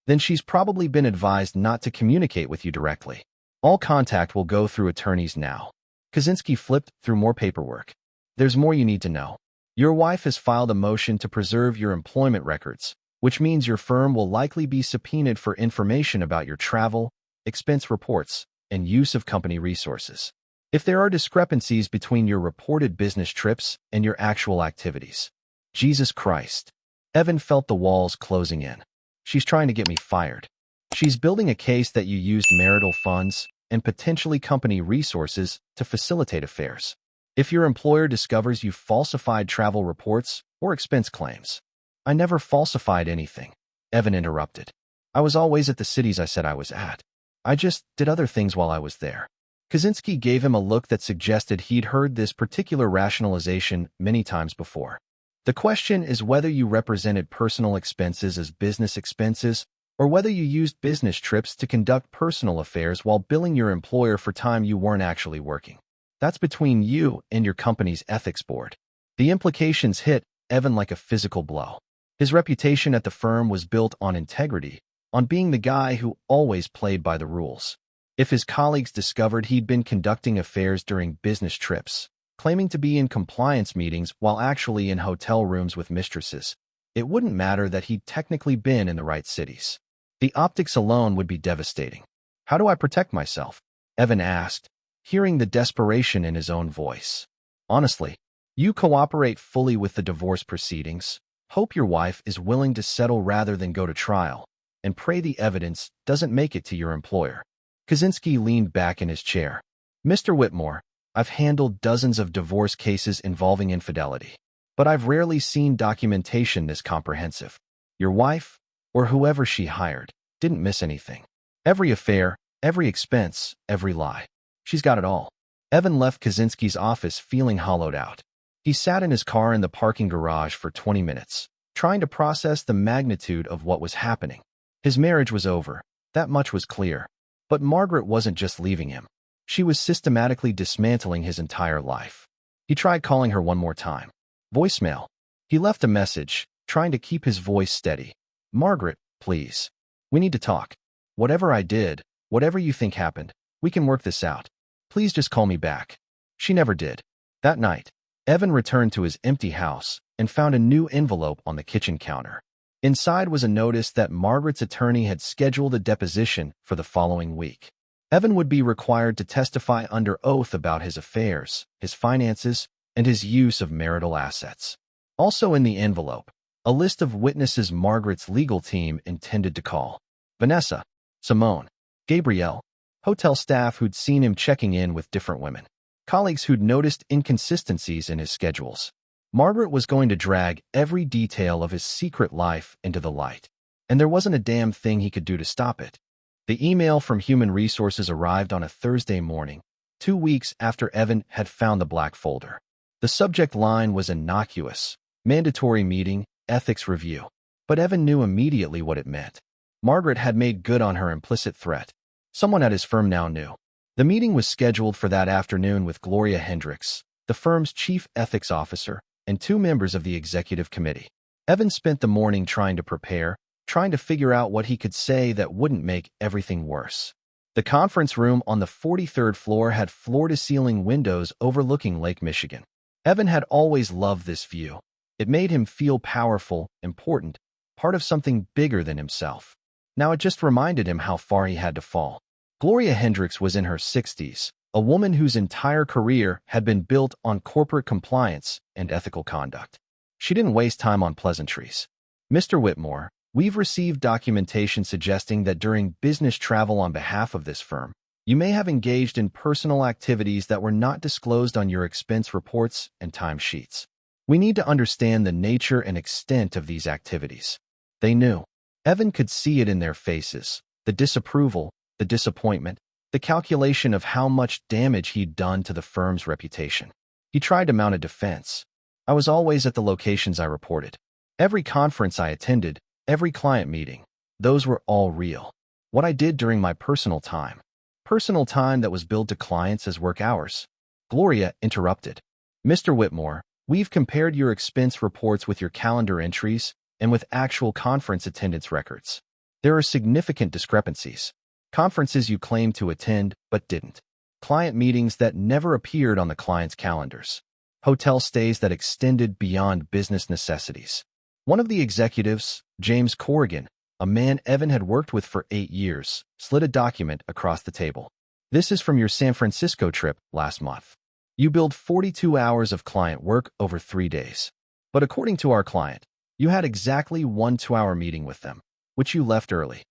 Then she's probably been advised not to communicate with you directly. All contact will go through attorneys now. Kaczynski flipped through more paperwork. There's more you need to know. Your wife has filed a motion to preserve your employment records, which means your firm will likely be subpoenaed for information about your travel, expense reports, and use of company resources. If there are discrepancies between your reported business trips and your actual activities. Jesus Christ. Evan felt the walls closing in. She's trying to get me fired. She's building a case that you used marital funds and potentially company resources to facilitate affairs. If your employer discovers you falsified travel reports or expense claims. I never falsified anything, Evan interrupted. I was always at the cities I said I was at. I just did other things while I was there. Kaczynski gave him a look that suggested he'd heard this particular rationalization many times before. The question is whether you represented personal expenses as business expenses or whether you used business trips to conduct personal affairs while billing your employer for time you weren't actually working. That's between you and your company's ethics board. The implications hit Evan like a physical blow. His reputation at the firm was built on integrity, on being the guy who always played by the rules. If his colleagues discovered he'd been conducting affairs during business trips, claiming to be in compliance meetings while actually in hotel rooms with mistresses, it wouldn't matter that he'd technically been in the right cities. The optics alone would be devastating. How do I protect myself? Evan asked, hearing the desperation in his own voice. Honestly, you cooperate fully with the divorce proceedings, hope your wife is willing to settle rather than go to trial, and pray the evidence doesn't make it to your employer. Kaczynski leaned back in his chair. Mr. Whitmore, I've handled dozens of divorce cases involving infidelity, but I've rarely seen documentation this comprehensive. Your wife, or whoever she hired, didn't miss anything. Every affair, every expense, every lie. She's got it all. Evan left Kaczynski's office feeling hollowed out. He sat in his car in the parking garage for 20 minutes, trying to process the magnitude of what was happening. His marriage was over, that much was clear. But Margaret wasn't just leaving him. She was systematically dismantling his entire life. He tried calling her one more time. Voicemail. He left a message, trying to keep his voice steady. Margaret, please. We need to talk. Whatever I did, whatever you think happened, we can work this out. Please just call me back. She never did. That night, Evan returned to his empty house and found a new envelope on the kitchen counter. Inside was a notice that Margaret's attorney had scheduled a deposition for the following week. Evan would be required to testify under oath about his affairs, his finances, and his use of marital assets. Also in the envelope, a list of witnesses Margaret's legal team intended to call. Vanessa, Simone, Gabrielle, hotel staff who'd seen him checking in with different women, colleagues who'd noticed inconsistencies in his schedules. Margaret was going to drag every detail of his secret life into the light, and there wasn't a damn thing he could do to stop it. The email from Human Resources arrived on a Thursday morning, 2 weeks after Evan had found the black folder. The subject line was innocuous, mandatory meeting, ethics review. But Evan knew immediately what it meant. Margaret had made good on her implicit threat. Someone at his firm now knew. The meeting was scheduled for that afternoon with Gloria Hendricks, the firm's chief ethics officer, and 2 members of the executive committee. Evan spent the morning trying to prepare, trying to figure out what he could say that wouldn't make everything worse. The conference room on the 43rd floor had floor-to-ceiling windows overlooking Lake Michigan. Evan had always loved this view. It made him feel powerful, important, part of something bigger than himself. Now it just reminded him how far he had to fall. Gloria Hendricks was in her 60s, a woman whose entire career had been built on corporate compliance and ethical conduct. She didn't waste time on pleasantries. Mr. Whitmore, we've received documentation suggesting that during business travel on behalf of this firm, you may have engaged in personal activities that were not disclosed on your expense reports and timesheets. We need to understand the nature and extent of these activities. They knew. Evan could see it in their faces, the disapproval, the disappointment, the calculation of how much damage he'd done to the firm's reputation. He tried to mount a defense. I was always at the locations I reported. Every conference I attended, every client meeting, those were all real. What I did during my personal time that was billed to clients as work hours. Gloria interrupted. Mr. Whitmore, we've compared your expense reports with your calendar entries and with actual conference attendance records. There are significant discrepancies. Conferences you claimed to attend but didn't. Client meetings that never appeared on the client's calendars. Hotel stays that extended beyond business necessities. One of the executives, James Corrigan, a man Evan had worked with for 8 years, slid a document across the table. This is from your San Francisco trip last month. You billed 42 hours of client work over 3 days. But according to our client, you had exactly 1 2-hour meeting with them, which you left early.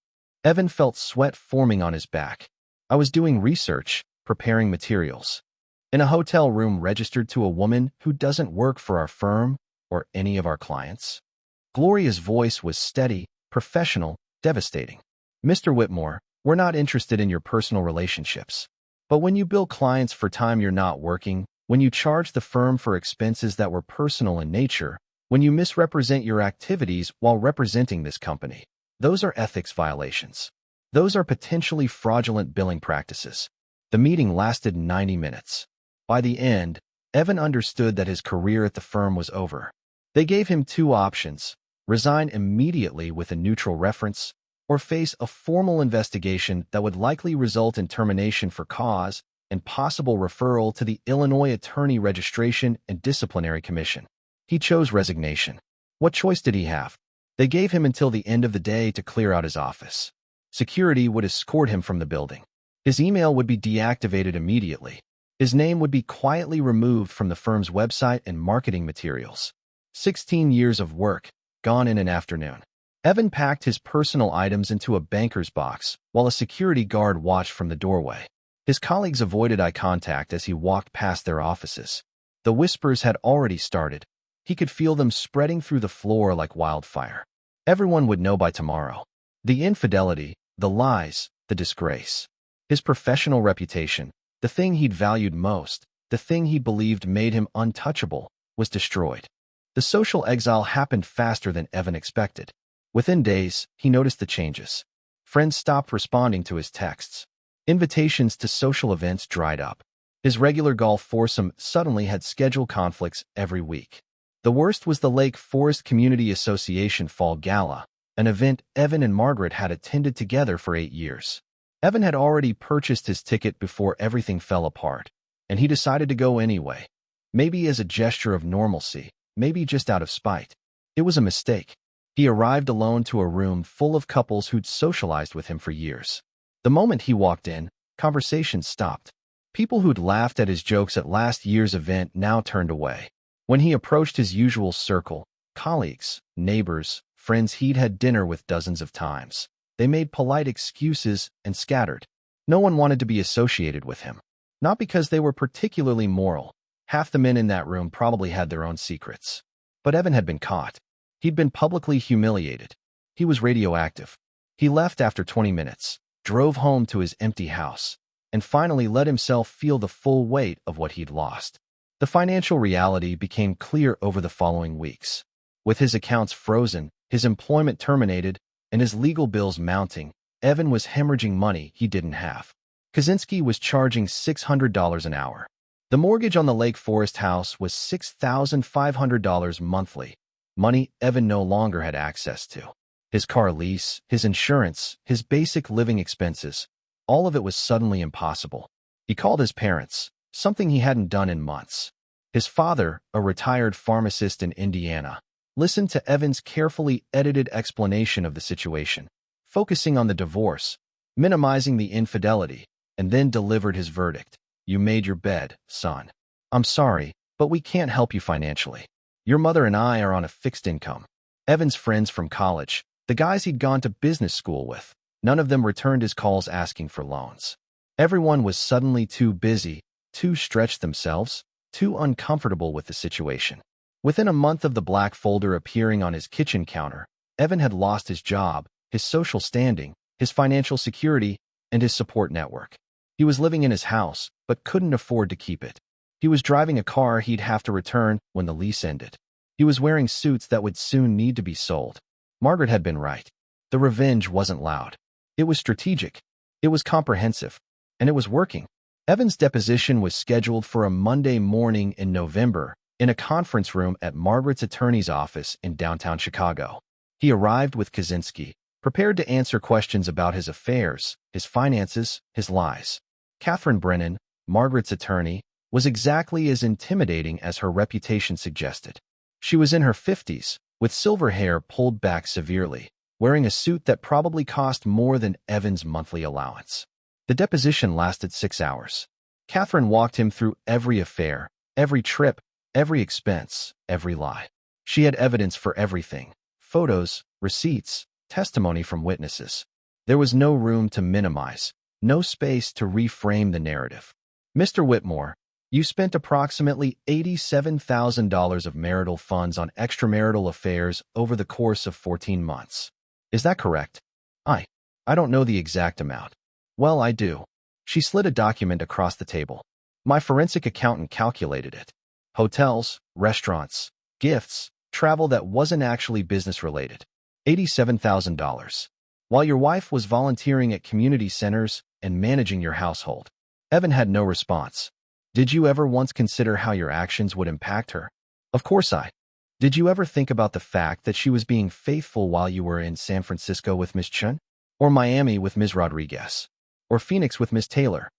Evan felt sweat forming on his back. I was doing research, preparing materials. In a hotel room registered to a woman who doesn't work for our firm or any of our clients. Gloria's voice was steady, professional, devastating. Mr. Whitmore, we're not interested in your personal relationships. But when you bill clients for time you're not working, when you charge the firm for expenses that were personal in nature, when you misrepresent your activities while representing this company, those are ethics violations. Those are potentially fraudulent billing practices. The meeting lasted 90 minutes. By the end, Evan understood that his career at the firm was over. They gave him 2 options: resign immediately with a neutral reference, or face a formal investigation that would likely result in termination for cause and possible referral to the Illinois Attorney Registration and Disciplinary Commission. He chose resignation. What choice did he have? They gave him until the end of the day to clear out his office. Security would escort him from the building. His email would be deactivated immediately. His name would be quietly removed from the firm's website and marketing materials. 16 years of work, gone in an afternoon. Evan packed his personal items into a banker's box while a security guard watched from the doorway. His colleagues avoided eye contact as he walked past their offices. The whispers had already started. He could feel them spreading through the floor like wildfire. Everyone would know by tomorrow. The infidelity, the lies, the disgrace. His professional reputation, the thing he'd valued most, the thing he believed made him untouchable, was destroyed. The social exile happened faster than Evan expected. Within days, he noticed the changes. Friends stopped responding to his texts. Invitations to social events dried up. His regular golf foursome suddenly had schedule conflicts every week. The worst was the Lake Forest Community Association Fall Gala, an event Evan and Margaret had attended together for 8 years. Evan had already purchased his ticket before everything fell apart, and he decided to go anyway. Maybe as a gesture of normalcy, maybe just out of spite. It was a mistake. He arrived alone to a room full of couples who'd socialized with him for years. The moment he walked in, conversations stopped. People who'd laughed at his jokes at last year's event now turned away. When he approached his usual circle, colleagues, neighbors, friends he'd had dinner with dozens of times, they made polite excuses and scattered. No one wanted to be associated with him. Not because they were particularly moral. Half the men in that room probably had their own secrets. But Evan had been caught. He'd been publicly humiliated. He was radioactive. He left after 20 minutes, drove home to his empty house, and finally let himself feel the full weight of what he'd lost. The financial reality became clear over the following weeks. With his accounts frozen, his employment terminated, and his legal bills mounting, Evan was hemorrhaging money he didn't have. Kaczynski was charging $600 an hour. The mortgage on the Lake Forest house was $6,500 monthly, money Evan no longer had access to. His car lease, his insurance, his basic living expenses, all of it was suddenly impossible. He called his parents, something he hadn't done in months. His father, a retired pharmacist in Indiana, listened to Evan's carefully edited explanation of the situation, focusing on the divorce, minimizing the infidelity, and then delivered his verdict. You made your bed, son. I'm sorry, but we can't help you financially. Your mother and I are on a fixed income. Evan's friends from college, the guys he'd gone to business school with, none of them returned his calls asking for loans. Everyone was suddenly too busy, too stretched themselves, too uncomfortable with the situation. Within a month of the black folder appearing on his kitchen counter, Evan had lost his job, his social standing, his financial security, and his support network. He was living in his house, but couldn't afford to keep it. He was driving a car he'd have to return when the lease ended. He was wearing suits that would soon need to be sold. Margaret had been right. The revenge wasn't loud. It was strategic. It was comprehensive. And it was working. Evan's deposition was scheduled for a Monday morning in November in a conference room at Margaret's attorney's office in downtown Chicago. He arrived with Kaczynski, prepared to answer questions about his affairs, his finances, his lies. Catherine Brennan, Margaret's attorney, was exactly as intimidating as her reputation suggested. She was in her 50s, with silver hair pulled back severely, wearing a suit that probably cost more than Evan's monthly allowance. The deposition lasted 6 hours. Catherine walked him through every affair, every trip, every expense, every lie. She had evidence for everything: photos, receipts, testimony from witnesses. There was no room to minimize, no space to reframe the narrative. Mr. Whitmore, you spent approximately $87,000 of marital funds on extramarital affairs over the course of 14 months. Is that correct? I don't know the exact amount. Well, I do. She slid a document across the table. My forensic accountant calculated it. Hotels, restaurants, gifts, travel that wasn't actually business-related. $87,000. While your wife was volunteering at community centers and managing your household. Evan had no response. Did you ever once consider how your actions would impact her? Of course I. Did you ever think about the fact that she was being faithful while you were in San Francisco with Miss Chun? Or Miami with Ms. Rodriguez? Or Phoenix with Miss Taylor?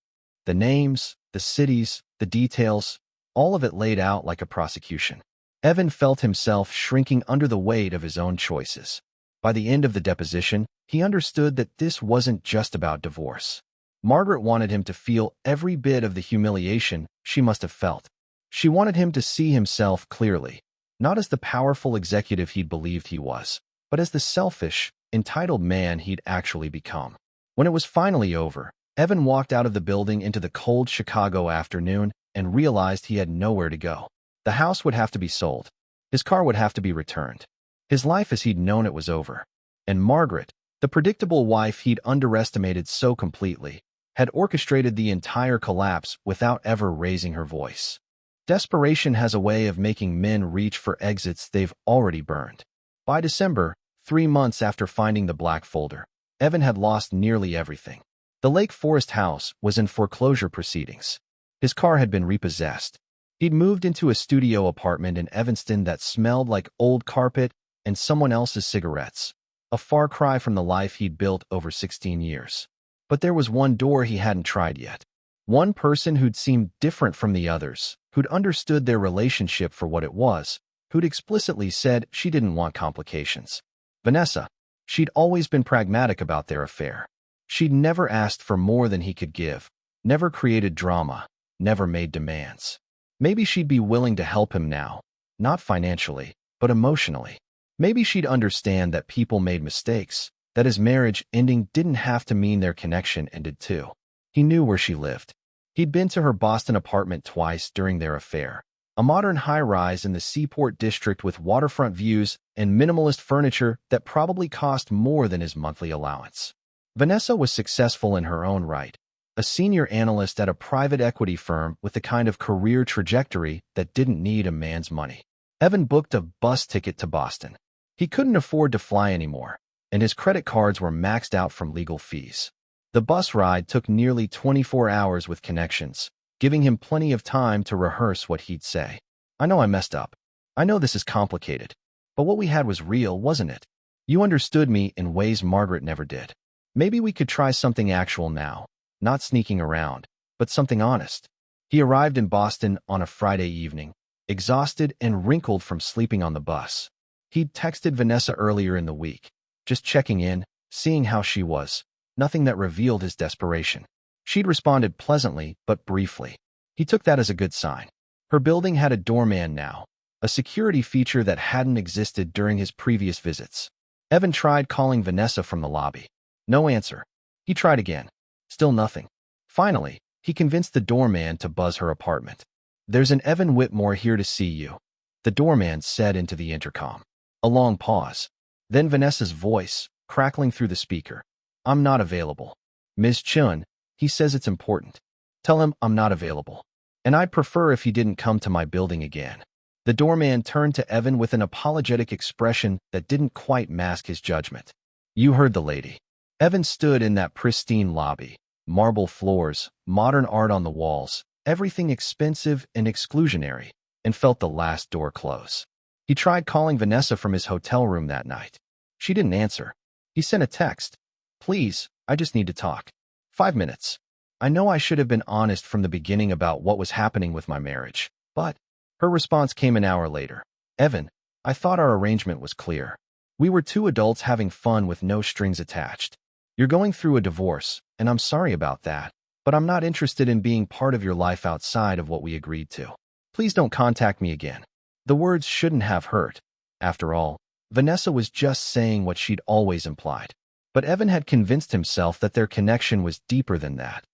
The names, the cities, the details, all of it laid out like a prosecution. Evan felt himself shrinking under the weight of his own choices. By the end of the deposition, he understood that this wasn't just about divorce. Margaret wanted him to feel every bit of the humiliation she must have felt. She wanted him to see himself clearly, not as the powerful executive he'd believed he was, but as the selfish, entitled man he'd actually become. When it was finally over, Evan walked out of the building into the cold Chicago afternoon and realized he had nowhere to go. The house would have to be sold. His car would have to be returned. His life as he'd known it was over. And Margaret, the predictable wife he'd underestimated so completely, had orchestrated the entire collapse without ever raising her voice. Desperation has a way of making men reach for exits they've already burned. By December, 3 months after finding the black folder, Evan had lost nearly everything. The Lake Forest house was in foreclosure proceedings. His car had been repossessed. He'd moved into a studio apartment in Evanston that smelled like old carpet and someone else's cigarettes, a far cry from the life he'd built over 16 years. But there was one door he hadn't tried yet. One person who'd seemed different from the others, who'd understood their relationship for what it was, who'd explicitly said she didn't want complications. Vanessa. She'd always been pragmatic about their affair. She'd never asked for more than he could give, never created drama, never made demands. Maybe she'd be willing to help him now, not financially, but emotionally. Maybe she'd understand that people made mistakes, that his marriage ending didn't have to mean their connection ended too. He knew where she lived. He'd been to her Boston apartment twice during their affair, a modern high-rise in the Seaport district with waterfront views and minimalist furniture that probably cost more than his monthly allowance. Vanessa was successful in her own right, a senior analyst at a private equity firm with the kind of career trajectory that didn't need a man's money. Evan booked a bus ticket to Boston. He couldn't afford to fly anymore, and his credit cards were maxed out from legal fees. The bus ride took nearly 24 hours with connections, giving him plenty of time to rehearse what he'd say. I know I messed up. I know this is complicated. But what we had was real, wasn't it? You understood me in ways Margaret never did. Maybe we could try something actual now, not sneaking around, but something honest. He arrived in Boston on a Friday evening, exhausted and wrinkled from sleeping on the bus. He'd texted Vanessa earlier in the week, just checking in, seeing how she was, nothing that revealed his desperation. She'd responded pleasantly, but briefly. He took that as a good sign. Her building had a doorman now, a security feature that hadn't existed during his previous visits. Evan tried calling Vanessa from the lobby. No answer. He tried again. Still nothing. Finally, he convinced the doorman to buzz her apartment. There's an Evan Whitmore here to see you, the doorman said into the intercom. A long pause. Then Vanessa's voice, crackling through the speaker. I'm not available. Ms. Chun, he says it's important. Tell him I'm not available. And I'd prefer if he didn't come to my building again. The doorman turned to Evan with an apologetic expression that didn't quite mask his judgment. You heard the lady. Evan stood in that pristine lobby, Marble floors, modern art on the walls, everything expensive and exclusionary, and felt the last door close. He tried calling Vanessa from his hotel room that night. She didn't answer. He sent a text. "Please, I just need to talk. 5 minutes. I know I should have been honest from the beginning about what was happening with my marriage, but..." Her response came an hour later. "Evan, I thought our arrangement was clear. We were two adults having fun with no strings attached. You're going through a divorce, and I'm sorry about that, but I'm not interested in being part of your life outside of what we agreed to. Please don't contact me again." The words shouldn't have hurt. After all, Vanessa was just saying what she'd always implied. But Evan had convinced himself that their connection was deeper than that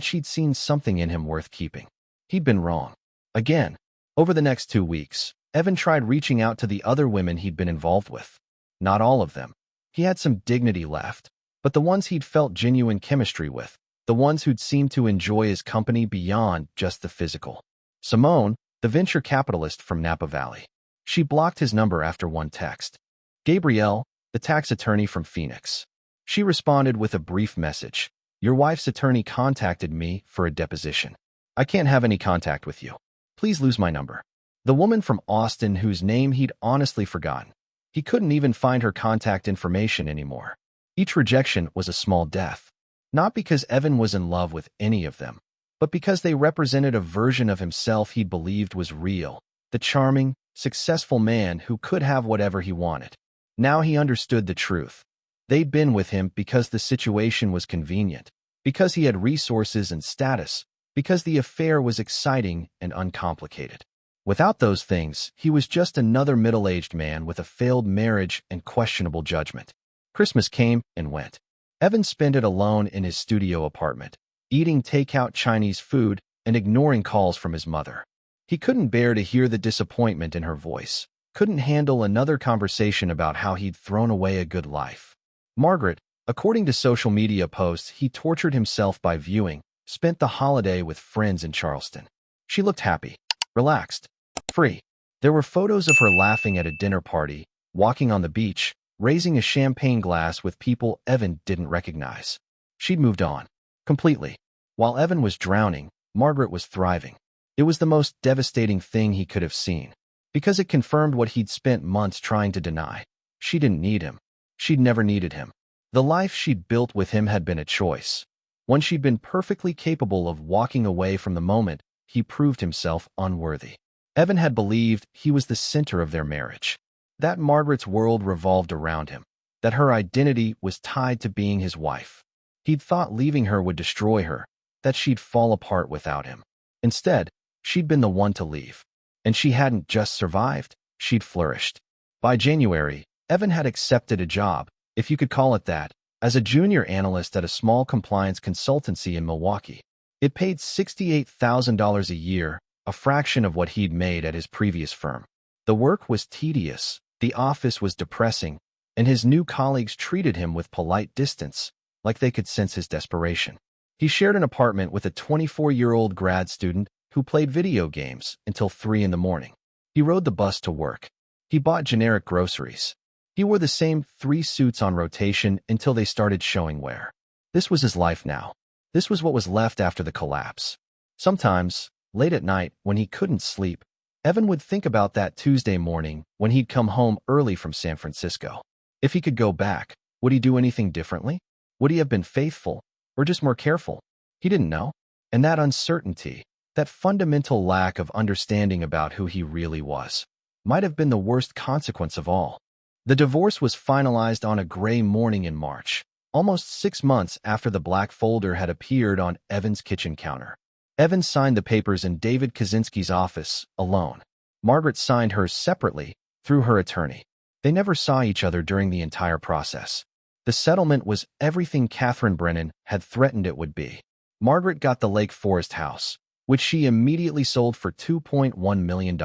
she'd seen something in him worth keeping. He'd been wrong. Again. Over the next 2 weeks, Evan tried reaching out to the other women he'd been involved with. Not all of them. He had some dignity left, but the ones he'd felt genuine chemistry with, the ones who'd seemed to enjoy his company beyond just the physical. Simone, the venture capitalist from Napa Valley. She blocked his number after one text. Gabrielle, the tax attorney from Phoenix. She responded with a brief message. "Your wife's attorney contacted me for a deposition. I can't have any contact with you. Please lose my number." The woman from Austin whose name he'd honestly forgotten. He couldn't even find her contact information anymore. Each rejection was a small death. Not because Evan was in love with any of them, but because they represented a version of himself he believed was real, the charming, successful man who could have whatever he wanted. Now he understood the truth. They'd been with him because the situation was convenient, because he had resources and status, because the affair was exciting and uncomplicated. Without those things, he was just another middle-aged man with a failed marriage and questionable judgment. Christmas came and went. Evan spent it alone in his studio apartment, eating takeout Chinese food and ignoring calls from his mother. He couldn't bear to hear the disappointment in her voice, couldn't handle another conversation about how he'd thrown away a good life. Margaret, according to social media posts he tortured himself by viewing, spent the holiday with friends in Charleston. She looked happy, relaxed, free. There were photos of her laughing at a dinner party, walking on the beach, raising a champagne glass with people Evan didn't recognize. She'd moved on. Completely. While Evan was drowning, Margaret was thriving. It was the most devastating thing he could have seen, because it confirmed what he'd spent months trying to deny. She didn't need him. She'd never needed him. The life she'd built with him had been a choice, one she'd been perfectly capable of walking away from the moment he proved himself unworthy. Evan had believed he was the center of their marriage, that Margaret's world revolved around him, that her identity was tied to being his wife. He'd thought leaving her would destroy her, that she'd fall apart without him. Instead, she'd been the one to leave. And she hadn't just survived, she'd flourished. By January, Evan had accepted a job, if you could call it that, as a junior analyst at a small compliance consultancy in Milwaukee. It paid $68,000 a year, a fraction of what he'd made at his previous firm. The work was tedious, the office was depressing, and his new colleagues treated him with polite distance, like they could sense his desperation. He shared an apartment with a 24-year-old grad student who played video games until 3 in the morning. He rode the bus to work. He bought generic groceries. He wore the same 3 suits on rotation until they started showing wear. This was his life now. This was what was left after the collapse. Sometimes, late at night, when he couldn't sleep, Evan would think about that Tuesday morning when he'd come home early from San Francisco. If he could go back, would he do anything differently? Would he have been faithful, or just more careful? He didn't know. And that uncertainty, that fundamental lack of understanding about who he really was, might have been the worst consequence of all. The divorce was finalized on a gray morning in March, almost 6 months after the black folder had appeared on Evan's kitchen counter. Evan signed the papers in David Kaczynski's office, alone. Margaret signed hers separately, through her attorney. They never saw each other during the entire process. The settlement was everything Catherine Brennan had threatened it would be. Margaret got the Lake Forest house, which she immediately sold for $2.1 million.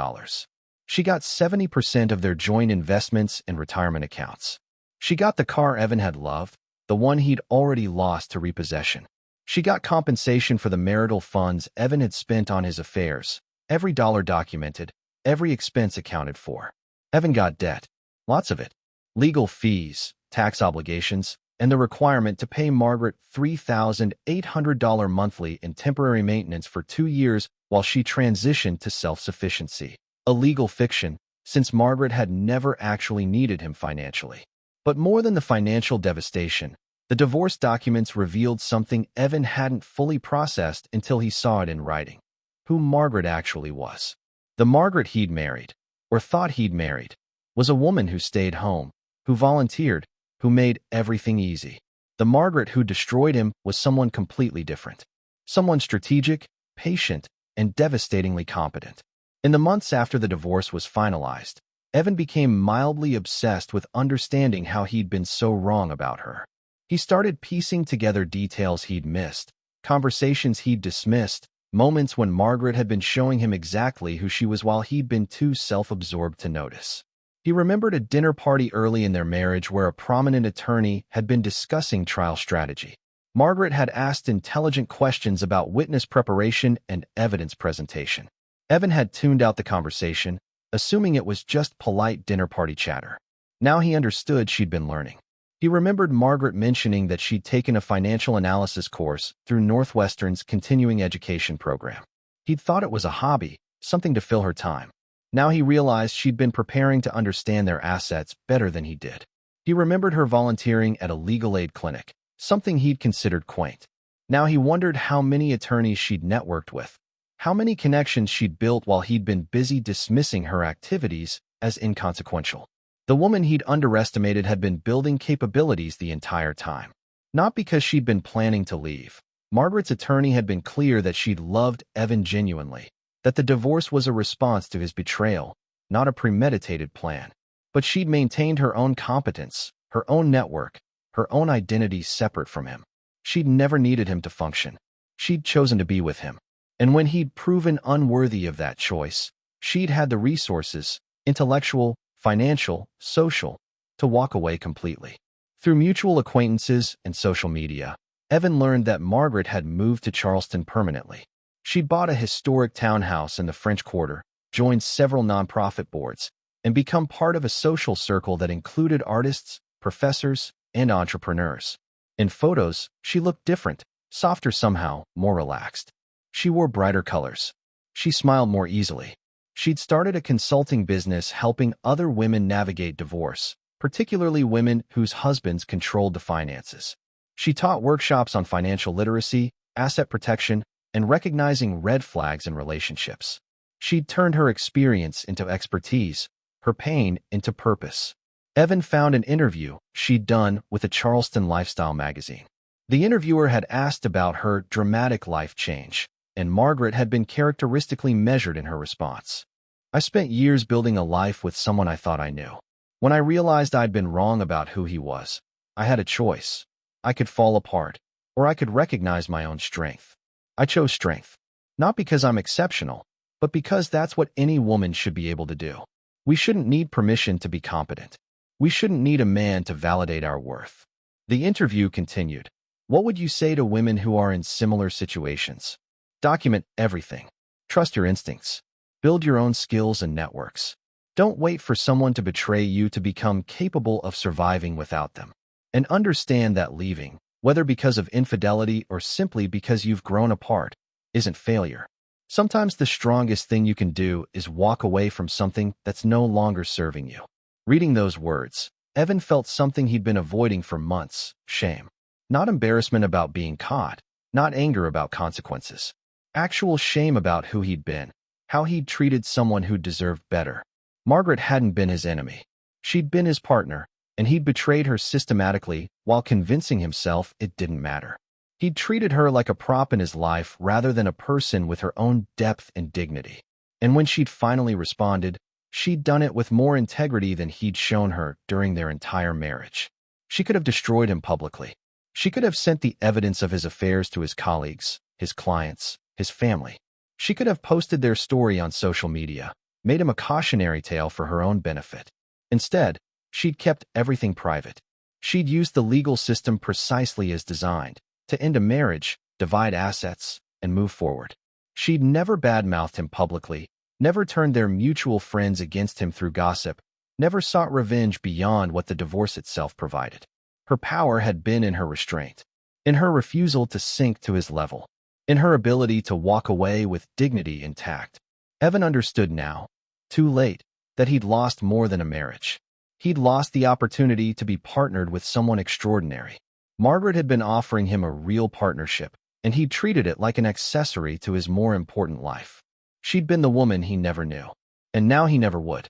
She got 70% of their joint investments and retirement accounts. She got the car Evan had loved, the one he'd already lost to repossession. She got compensation for the marital funds Evan had spent on his affairs, every dollar documented, every expense accounted for. Evan got debt. Lots of it. Legal fees, tax obligations, and the requirement to pay Margaret $3,800 monthly in temporary maintenance for 2 years while she transitioned to self-sufficiency. A legal fiction, since Margaret had never actually needed him financially. But more than the financial devastation, the divorce documents revealed something Evan hadn't fully processed until he saw it in writing: who Margaret actually was. The Margaret he'd married, or thought he'd married, was a woman who stayed home, who volunteered, who made everything easy. The Margaret who destroyed him was someone completely different. Someone strategic, patient, and devastatingly competent. In the months after the divorce was finalized, Evan became mildly obsessed with understanding how he'd been so wrong about her. He started piecing together details he'd missed, conversations he'd dismissed, moments when Margaret had been showing him exactly who she was while he'd been too self-absorbed to notice. He remembered a dinner party early in their marriage where a prominent attorney had been discussing trial strategy. Margaret had asked intelligent questions about witness preparation and evidence presentation. Evan had tuned out the conversation, assuming it was just polite dinner party chatter. Now he understood she'd been learning. He remembered Margaret mentioning that she'd taken a financial analysis course through Northwestern's continuing education program. He'd thought it was a hobby, something to fill her time. Now he realized she'd been preparing to understand their assets better than he did. He remembered her volunteering at a legal aid clinic, something he'd considered quaint. Now he wondered how many attorneys she'd networked with, how many connections she'd built while he'd been busy dismissing her activities as inconsequential. The woman he'd underestimated had been building capabilities the entire time. Not because she'd been planning to leave. Margaret's attorney had been clear that she'd loved Evan genuinely, that the divorce was a response to his betrayal, not a premeditated plan. But she'd maintained her own competence, her own network, her own identity separate from him. She'd never needed him to function. She'd chosen to be with him. And when he'd proven unworthy of that choice, she'd had the resources, intellectual, financial, social, to walk away completely. Through mutual acquaintances and social media, Evan learned that Margaret had moved to Charleston permanently. She'd bought a historic townhouse in the French Quarter, joined several nonprofit boards, and become part of a social circle that included artists, professors, and entrepreneurs. In photos, she looked different, softer somehow, more relaxed. She wore brighter colors. She smiled more easily. She'd started a consulting business helping other women navigate divorce, particularly women whose husbands controlled the finances. She taught workshops on financial literacy, asset protection, and recognizing red flags in relationships. She'd turned her experience into expertise, her pain into purpose. Evan found an interview she'd done with a Charleston lifestyle magazine. The interviewer had asked about her dramatic life change, and Margaret had been characteristically measured in her response. "I spent years building a life with someone I thought I knew. When I realized I'd been wrong about who he was, I had a choice. I could fall apart, or I could recognize my own strength. I chose strength. Not because I'm exceptional, but because that's what any woman should be able to do. We shouldn't need permission to be competent. We shouldn't need a man to validate our worth." The interview continued. "What would you say to women who are in similar situations? Document everything. Trust your instincts. Build your own skills and networks. Don't wait for someone to betray you to become capable of surviving without them. And understand that leaving, whether because of infidelity or simply because you've grown apart, isn't failure. Sometimes the strongest thing you can do is walk away from something that's no longer serving you." Reading those words, Evan felt something he'd been avoiding for months: shame. Not embarrassment about being caught, not anger about consequences. Actual shame about who he'd been, how he'd treated someone who deserved better. Margaret hadn't been his enemy. She'd been his partner, and he'd betrayed her systematically while convincing himself it didn't matter. He'd treated her like a prop in his life rather than a person with her own depth and dignity. And when she'd finally responded, she'd done it with more integrity than he'd shown her during their entire marriage. She could have destroyed him publicly. She could have sent the evidence of his affairs to his colleagues, his clients, his family. She could have posted their story on social media, made him a cautionary tale for her own benefit. Instead, she'd kept everything private. She'd used the legal system precisely as designed, to end a marriage, divide assets, and move forward. She'd never badmouthed him publicly, never turned their mutual friends against him through gossip, never sought revenge beyond what the divorce itself provided. Her power had been in her restraint, in her refusal to sink to his level, in her ability to walk away with dignity intact. Evan understood now, too late, that he'd lost more than a marriage. He'd lost the opportunity to be partnered with someone extraordinary. Margaret had been offering him a real partnership, and he'd treated it like an accessory to his more important life. She'd been the woman he never knew, and now he never would.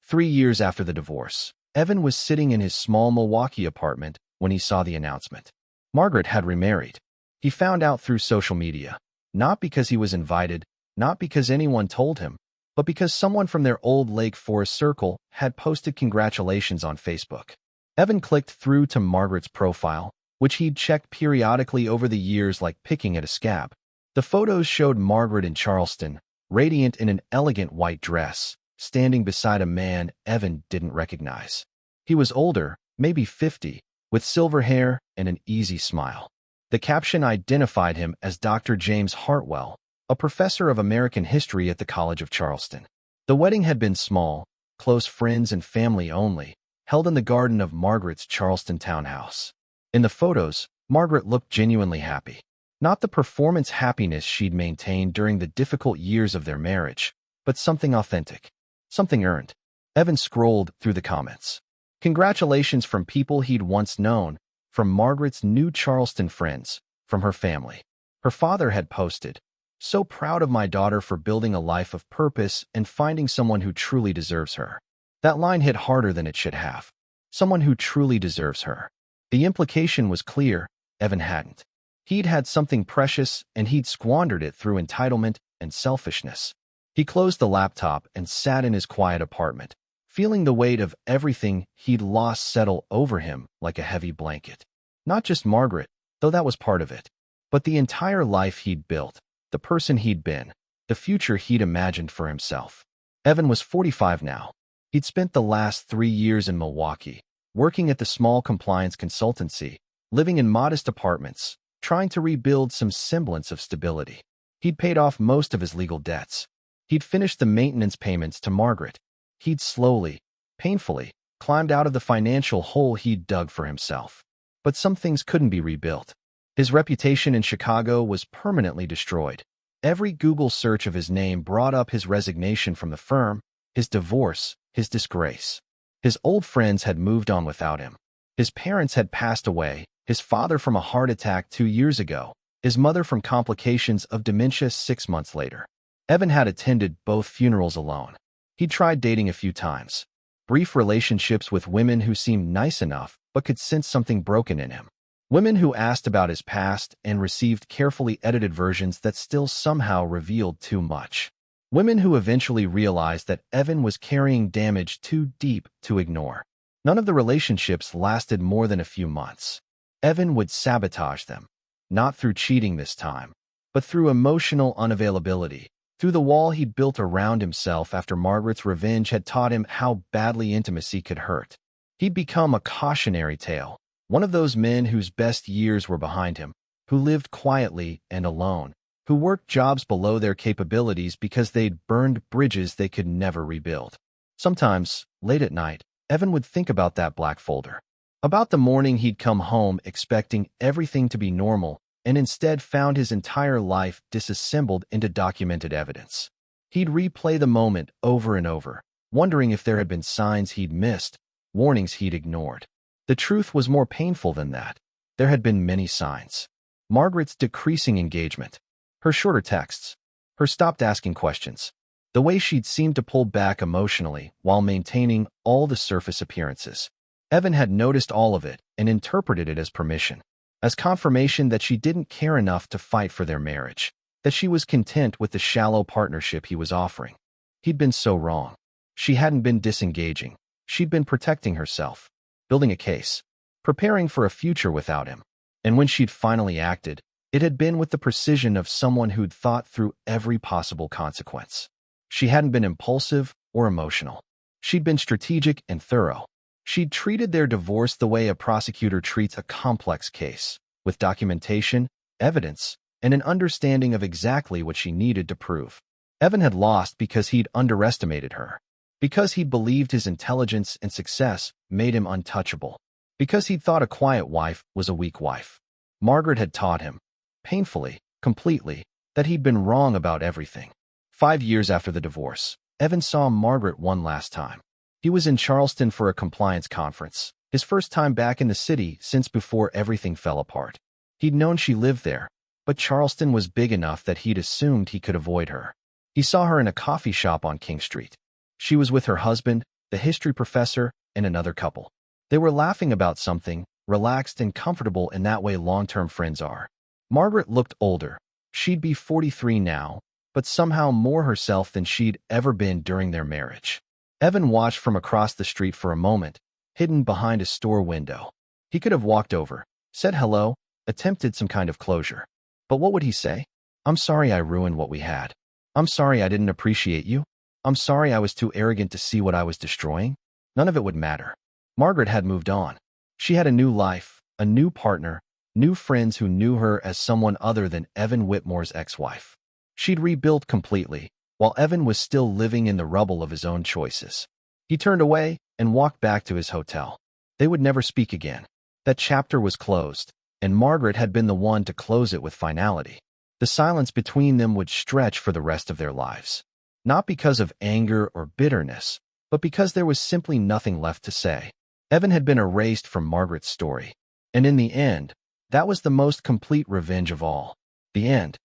3 years after the divorce, Evan was sitting in his small Milwaukee apartment when he saw the announcement. Margaret had remarried. He found out through social media, not because he was invited, not because anyone told him, but because someone from their old Lake Forest circle had posted congratulations on Facebook. Evan clicked through to Margaret's profile, which he'd checked periodically over the years like picking at a scab. The photos showed Margaret in Charleston, radiant in an elegant white dress, standing beside a man Evan didn't recognize. He was older, maybe 50, with silver hair and an easy smile. The caption identified him as Dr. James Hartwell, a professor of American history at the College of Charleston. The wedding had been small, close friends and family only, held in the garden of Margaret's Charleston townhouse. In the photos, Margaret looked genuinely happy. Not the performance happiness she'd maintained during the difficult years of their marriage, but something authentic, something earned. Evan scrolled through the comments. Congratulations from people he'd once known, from Margaret's new Charleston friends, from her family. Her father had posted, "So proud of my daughter for building a life of purpose and finding someone who truly deserves her." That line hit harder than it should have. Someone who truly deserves her. The implication was clear, Evan hadn't. He'd had something precious and he'd squandered it through entitlement and selfishness. He closed the laptop and sat in his quiet apartment, feeling the weight of everything he'd lost settle over him like a heavy blanket. Not just Margaret, though that was part of it, but the entire life he'd built, the person he'd been, the future he'd imagined for himself. Evan was 45 now. He'd spent the last 3 years in Milwaukee, working at the small compliance consultancy, living in modest apartments, trying to rebuild some semblance of stability. He'd paid off most of his legal debts. He'd finished the maintenance payments to Margaret. He'd slowly, painfully, climbed out of the financial hole he'd dug for himself. But some things couldn't be rebuilt. His reputation in Chicago was permanently destroyed. Every Google search of his name brought up his resignation from the firm, his divorce, his disgrace. His old friends had moved on without him. His parents had passed away, his father from a heart attack 2 years ago, his mother from complications of dementia 6 months later. Evan had attended both funerals alone. He'd tried dating a few times. Brief relationships with women who seemed nice enough but could sense something broken in him. Women who asked about his past and received carefully edited versions that still somehow revealed too much. Women who eventually realized that Evan was carrying damage too deep to ignore. None of the relationships lasted more than a few months. Evan would sabotage them, not through cheating this time, but through emotional unavailability, through the wall he'd built around himself after Margaret's revenge had taught him how badly intimacy could hurt. He'd become a cautionary tale, one of those men whose best years were behind him, who lived quietly and alone, who worked jobs below their capabilities because they'd burned bridges they could never rebuild. Sometimes, late at night, Evan would think about that black folder. About the morning he'd come home expecting everything to be normal, and instead found his entire life disassembled into documented evidence. He'd replay the moment over and over, wondering if there had been signs he'd missed, warnings he'd ignored. The truth was more painful than that. There had been many signs. Margaret's decreasing engagement, her shorter texts, her stopped asking questions, the way she'd seemed to pull back emotionally while maintaining all the surface appearances. Evan had noticed all of it and interpreted it as permission, as confirmation that she didn't care enough to fight for their marriage, that she was content with the shallow partnership he was offering. He'd been so wrong. She hadn't been disengaging. She'd been protecting herself, building a case, preparing for a future without him. And when she'd finally acted, it had been with the precision of someone who'd thought through every possible consequence. She hadn't been impulsive or emotional. She'd been strategic and thorough. She'd treated their divorce the way a prosecutor treats a complex case, with documentation, evidence, and an understanding of exactly what she needed to prove. Evan had lost because he'd underestimated her, because he'd believed his intelligence and success made him untouchable. Because he'd thought a quiet wife was a weak wife. Margaret had taught him, painfully, completely, that he'd been wrong about everything. 5 years after the divorce, Evan saw Margaret one last time. He was in Charleston for a compliance conference, his first time back in the city since before everything fell apart. He'd known she lived there, but Charleston was big enough that he'd assumed he could avoid her. He saw her in a coffee shop on King Street. She was with her husband, the history professor, and another couple. They were laughing about something, relaxed and comfortable in that way long-term friends are. Margaret looked older. She'd be 43 now, but somehow more herself than she'd ever been during their marriage. Evan watched from across the street for a moment, hidden behind a store window. He could have walked over, said hello, attempted some kind of closure. But what would he say? I'm sorry I ruined what we had. I'm sorry I didn't appreciate you. I'm sorry I was too arrogant to see what I was destroying. None of it would matter. Margaret had moved on. She had a new life, a new partner, new friends who knew her as someone other than Evan Whitmore's ex-wife. She'd rebuilt completely, while Evan was still living in the rubble of his own choices. He turned away and walked back to his hotel. They would never speak again. That chapter was closed, and Margaret had been the one to close it with finality. The silence between them would stretch for the rest of their lives. Not because of anger or bitterness, but because there was simply nothing left to say. Evan had been erased from Margaret's story. And in the end, that was the most complete revenge of all. The end.